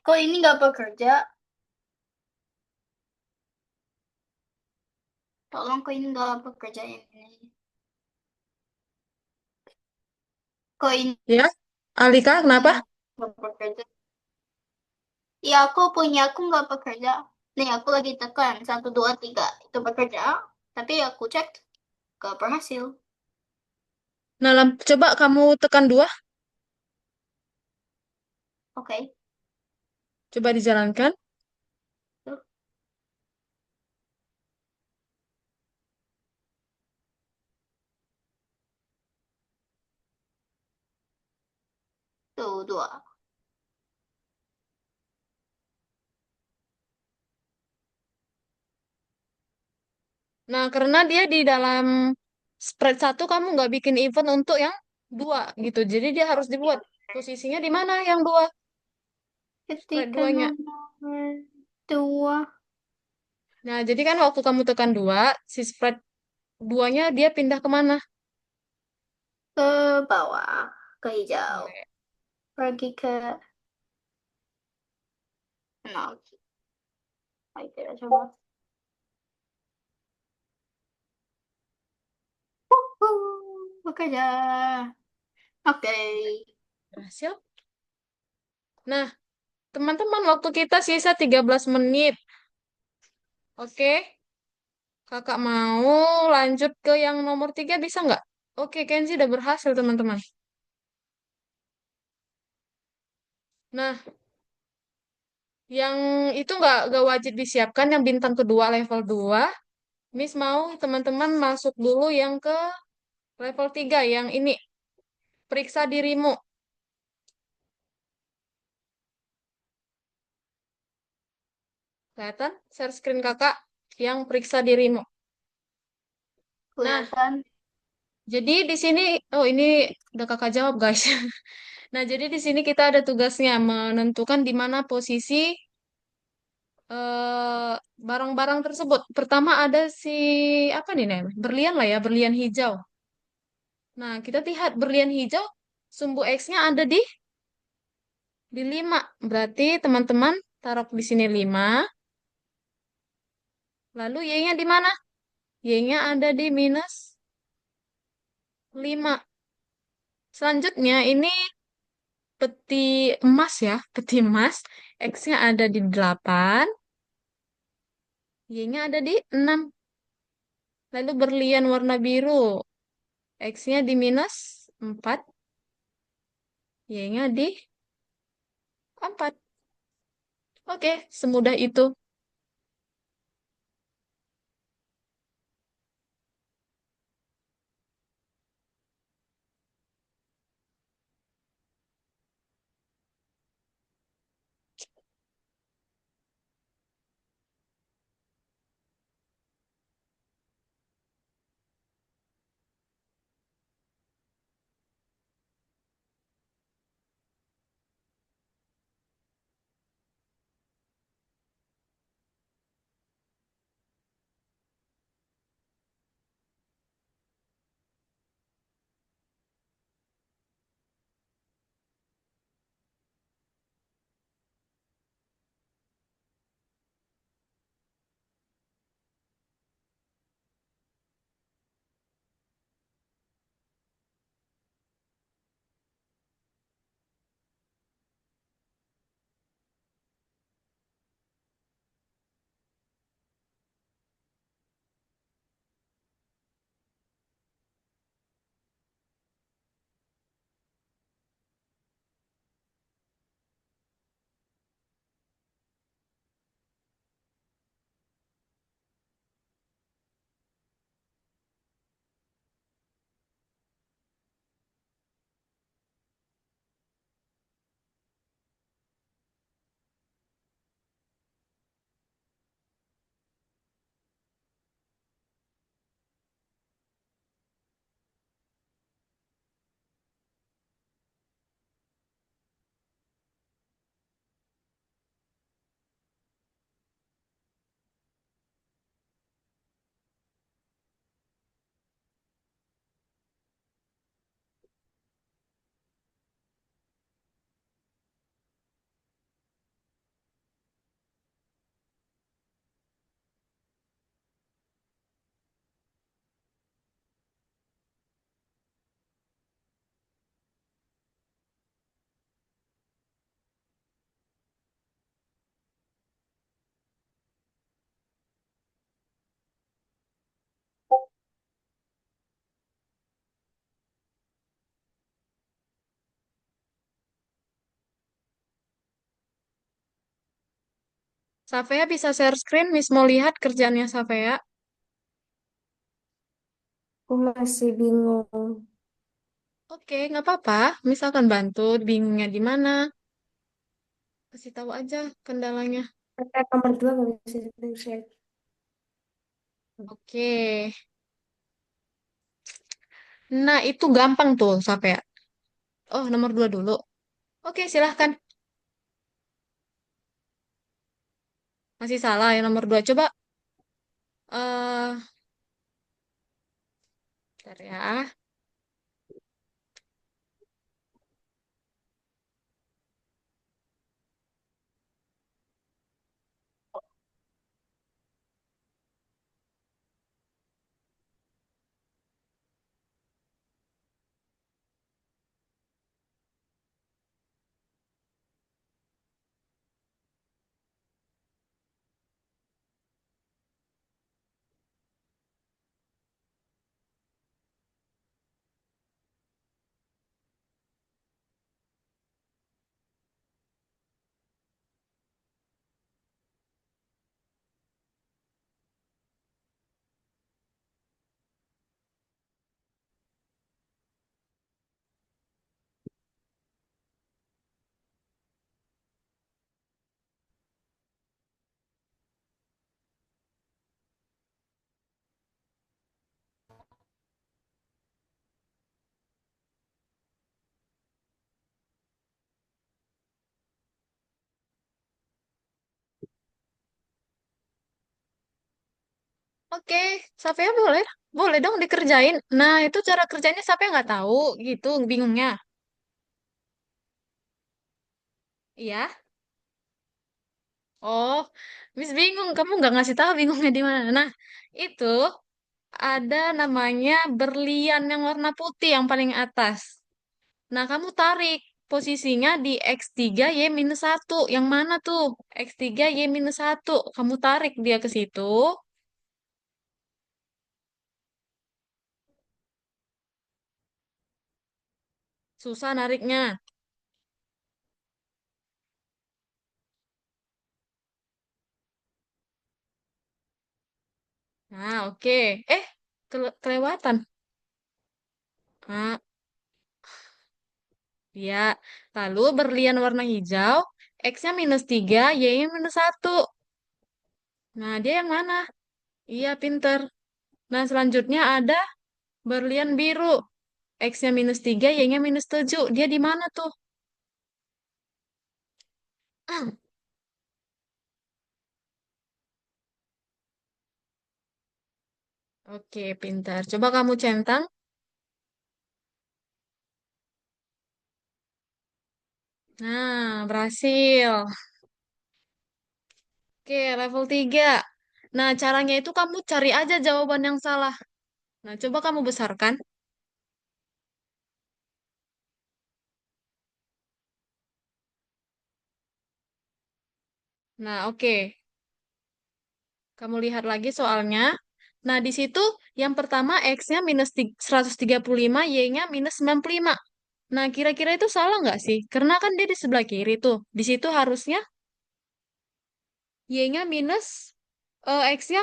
Kok ini nggak bekerja? Tolong kok ini nggak bekerja ini. Kok ini Ya, Alika, kenapa? nggak bekerja? Ya aku nggak bekerja. Nih aku lagi tekan 1, 2, 3 itu bekerja. Tapi aku cek nggak berhasil. Nah, coba kamu tekan 2. Oke. Coba dijalankan. Tuh, tuh 2. Nah, karena dia di dalam spread satu kamu nggak bikin event untuk yang dua gitu. Jadi dia harus dibuat posisinya di mana yang dua, spread Ketika duanya. nomor 2 Nah, jadi kan waktu kamu tekan dua, si spread duanya dia pindah kemana? ke bawah, ke hijau. Boleh. Pergi ke 0. Ayo kita coba. Bekerja. Oke. Berhasil. Nah, teman-teman, waktu kita sisa 13 menit. Oke, kakak mau lanjut ke yang nomor 3 bisa nggak? Oke, Kenzi udah berhasil, teman-teman. Nah, yang itu nggak wajib disiapkan, yang bintang kedua level 2. Miss mau teman-teman masuk dulu yang ke level 3, yang ini. Periksa dirimu. Kelihatan? Share screen kakak yang periksa dirimu. Nah, Kelihatan. jadi di sini, oh ini udah kakak jawab, guys. Nah, jadi di sini kita ada tugasnya menentukan di mana posisi barang-barang tersebut. Pertama ada si apa nih namanya? Berlian lah ya, berlian hijau. Nah, kita lihat berlian hijau sumbu X-nya ada di 5. Berarti teman-teman taruh di sini 5. Lalu Y-nya di mana? Y-nya ada di -5. Selanjutnya ini peti emas ya, peti emas. X-nya ada di 8, Y-nya ada di 6. Lalu berlian warna biru. X-nya di -4, Y-nya di 4. Oke, semudah itu. Safea bisa share screen, Miss mau lihat kerjaannya Safea. Aku masih bingung. Oke, nggak apa-apa. Miss akan bantu. Bingungnya di mana? Kasih tahu aja kendalanya. Nomor 2 nggak bisa share. Oke. Nah, itu gampang tuh, sampai. Oh, nomor dua dulu. Oke, silahkan. Masih salah yang nomor dua. Coba, eh bentar ya. Oke, Safia boleh. Boleh dong dikerjain. Nah, itu cara kerjanya Safia nggak tahu gitu, bingungnya. Iya. Oh, Miss bingung. Kamu nggak ngasih tahu bingungnya di mana. Nah, itu ada namanya berlian yang warna putih yang paling atas. Nah, kamu tarik posisinya di X3Y-1. Yang mana tuh? X3Y-1. Kamu tarik dia ke situ. Susah nariknya. Nah, oke. Eh, kelewatan. Ah, ya. Lalu berlian warna hijau. X-nya -3, Y-nya -1. Nah, dia yang mana? Iya, pinter. Nah, selanjutnya ada berlian biru. X-nya -3, Y-nya -7. Dia di mana tuh? Oke, pintar. Coba kamu centang. Nah, berhasil. Oke, level 3. Nah, caranya itu kamu cari aja jawaban yang salah. Nah, coba kamu besarkan. Nah, oke. Kamu lihat lagi soalnya. Nah, di situ yang pertama X-nya -135, Y-nya -95. Nah, kira-kira itu salah nggak sih? Karena kan dia di sebelah kiri tuh. Di situ harusnya Y-nya minus, X-nya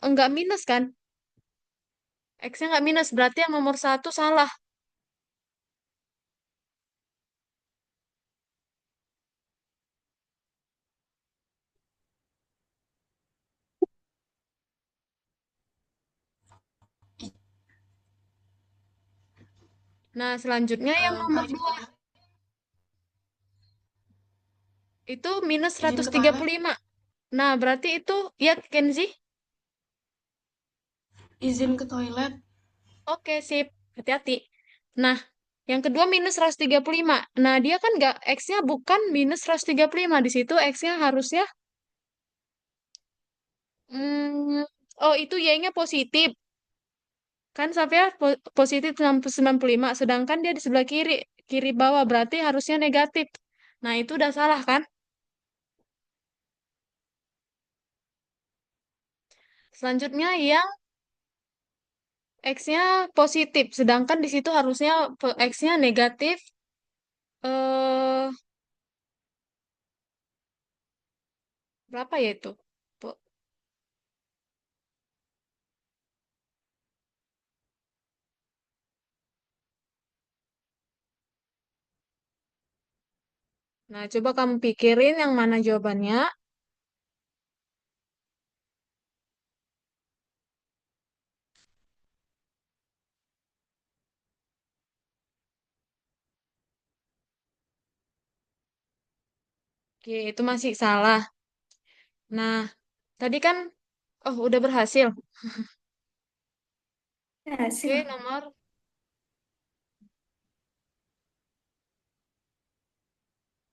nggak minus kan? X-nya nggak minus, berarti yang nomor satu salah. Nah, selanjutnya yang nomor Ntar dua itu izin ke toilet. -135. Nah, berarti itu, ya Kenzi? Izin ke toilet. Oke, sip. Hati-hati. Nah, yang kedua -135. Nah, dia kan nggak, X-nya bukan -135. Di situ X-nya harusnya, hmm, oh itu Y-nya positif. Kan sampai positif 95, sedangkan dia di sebelah kiri, kiri bawah, berarti harusnya negatif. Nah, itu udah salah kan? Selanjutnya yang X-nya positif, sedangkan di situ harusnya X-nya negatif, eh berapa ya itu? Po- Nah, coba kamu pikirin yang mana jawabannya. Oke, itu masih salah. Nah, tadi kan, oh udah berhasil. Oke, Hasil.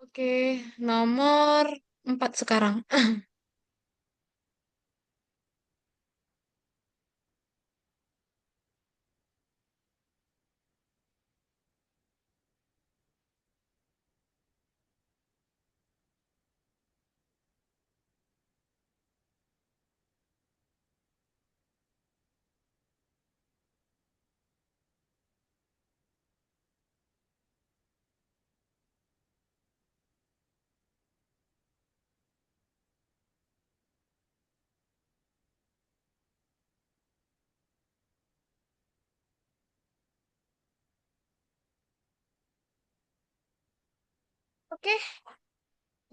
oke, nomor 4 sekarang. Oke,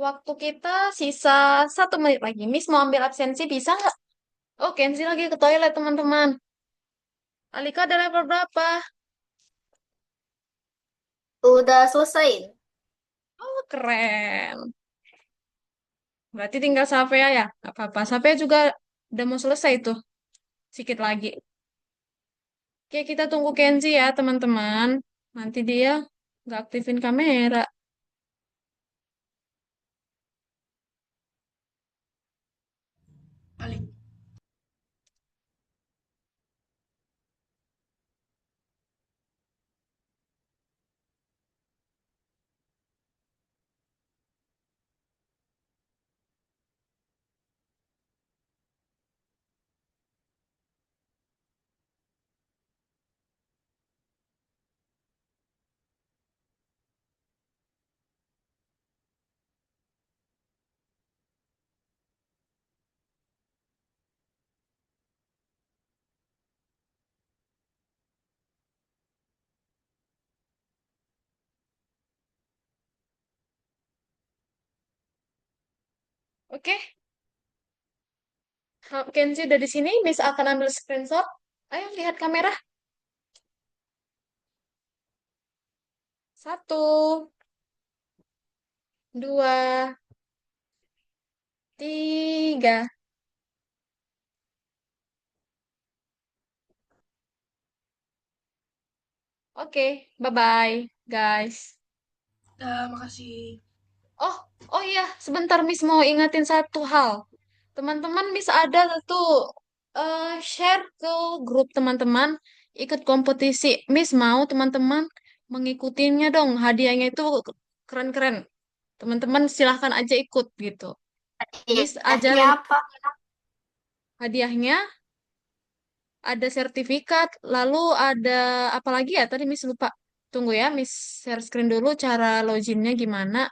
waktu kita sisa 1 menit lagi. Miss mau ambil absensi, bisa nggak? Oh, Kenzi lagi ke toilet, teman-teman. Alika ada level berapa? Udah selesai. Oh, keren. Berarti tinggal Savea ya? Nggak apa-apa. Savea juga udah mau selesai tuh. Sedikit lagi. Oke, kita tunggu Kenzi ya, teman-teman. Nanti dia nggak aktifin kamera. Balik. Oke, Kenzi udah di sini. Miss akan ambil screenshot. Ayo lihat kamera. 1, 2, 3. Oke, bye-bye, guys. Dah, makasih. Oh, oh iya, sebentar Miss mau ingatin satu hal. Teman-teman Miss ada tuh share ke grup teman-teman ikut kompetisi. Miss mau teman-teman mengikutinya dong. Hadiahnya itu keren-keren. Teman-teman silahkan aja ikut gitu. Miss Hadiahnya ajarin apa? hadiahnya ada sertifikat, lalu ada apa lagi ya? Tadi Miss lupa. Tunggu ya, Miss share screen dulu cara loginnya gimana.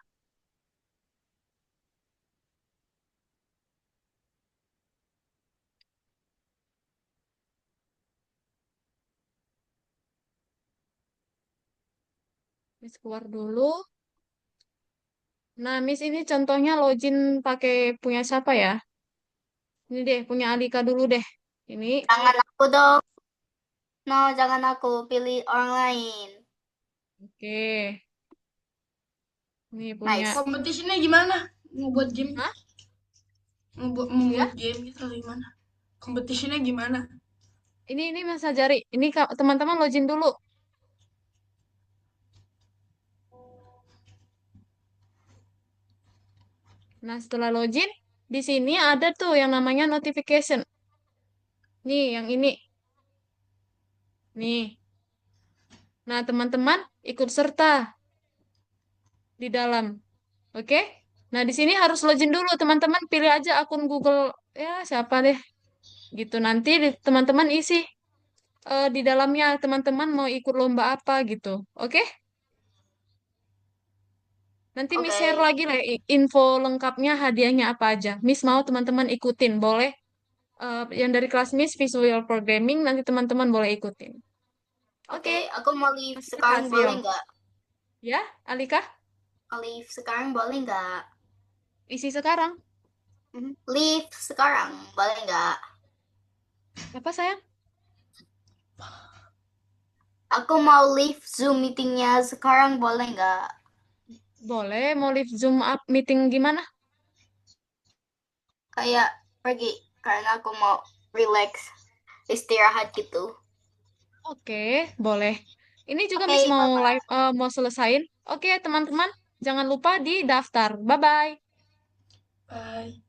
Miss keluar dulu. Nah, Miss ini contohnya login pakai punya siapa ya? Ini deh, punya Alika dulu deh. Ini, Jangan aku dong. No, jangan aku. Pilih orang lain. oke. Ini punya, Nice. Kompetisinya gimana? Mau buat game? hah? Membuat Ya, game gitu atau gimana? Kompetisinya gimana? ini Mas Ajari. Ini teman-teman login dulu. Nah, setelah login, di sini ada tuh yang namanya notification. Nih, yang ini. Nih. Nah, teman-teman ikut serta di dalam. Oke? Nah, di sini harus login dulu. Teman-teman pilih aja akun Google. Ya, siapa deh. Gitu. Nanti teman-teman isi di dalamnya teman-teman mau ikut lomba apa gitu. Oke? Nanti Miss share Oke. lagi lah info lengkapnya hadiahnya apa aja. Miss mau teman-teman ikutin, boleh. Yang dari kelas Miss Visual Programming nanti teman-teman boleh ikutin. Oke, Oke, aku mau leave sekarang berhasil. boleh nggak? Ya, Alika, Mau leave sekarang boleh nggak? isi sekarang. Leave sekarang boleh nggak? Apa sayang? Aku mau leave Zoom meetingnya sekarang boleh nggak? Boleh, mau live Zoom up meeting gimana? Kayak pergi karena aku mau relax, istirahat gitu. Oke, boleh. Ini juga Oke, Miss mau bye-bye. live, mau selesain. Oke, teman-teman, jangan lupa di daftar. Bye-bye. Bye.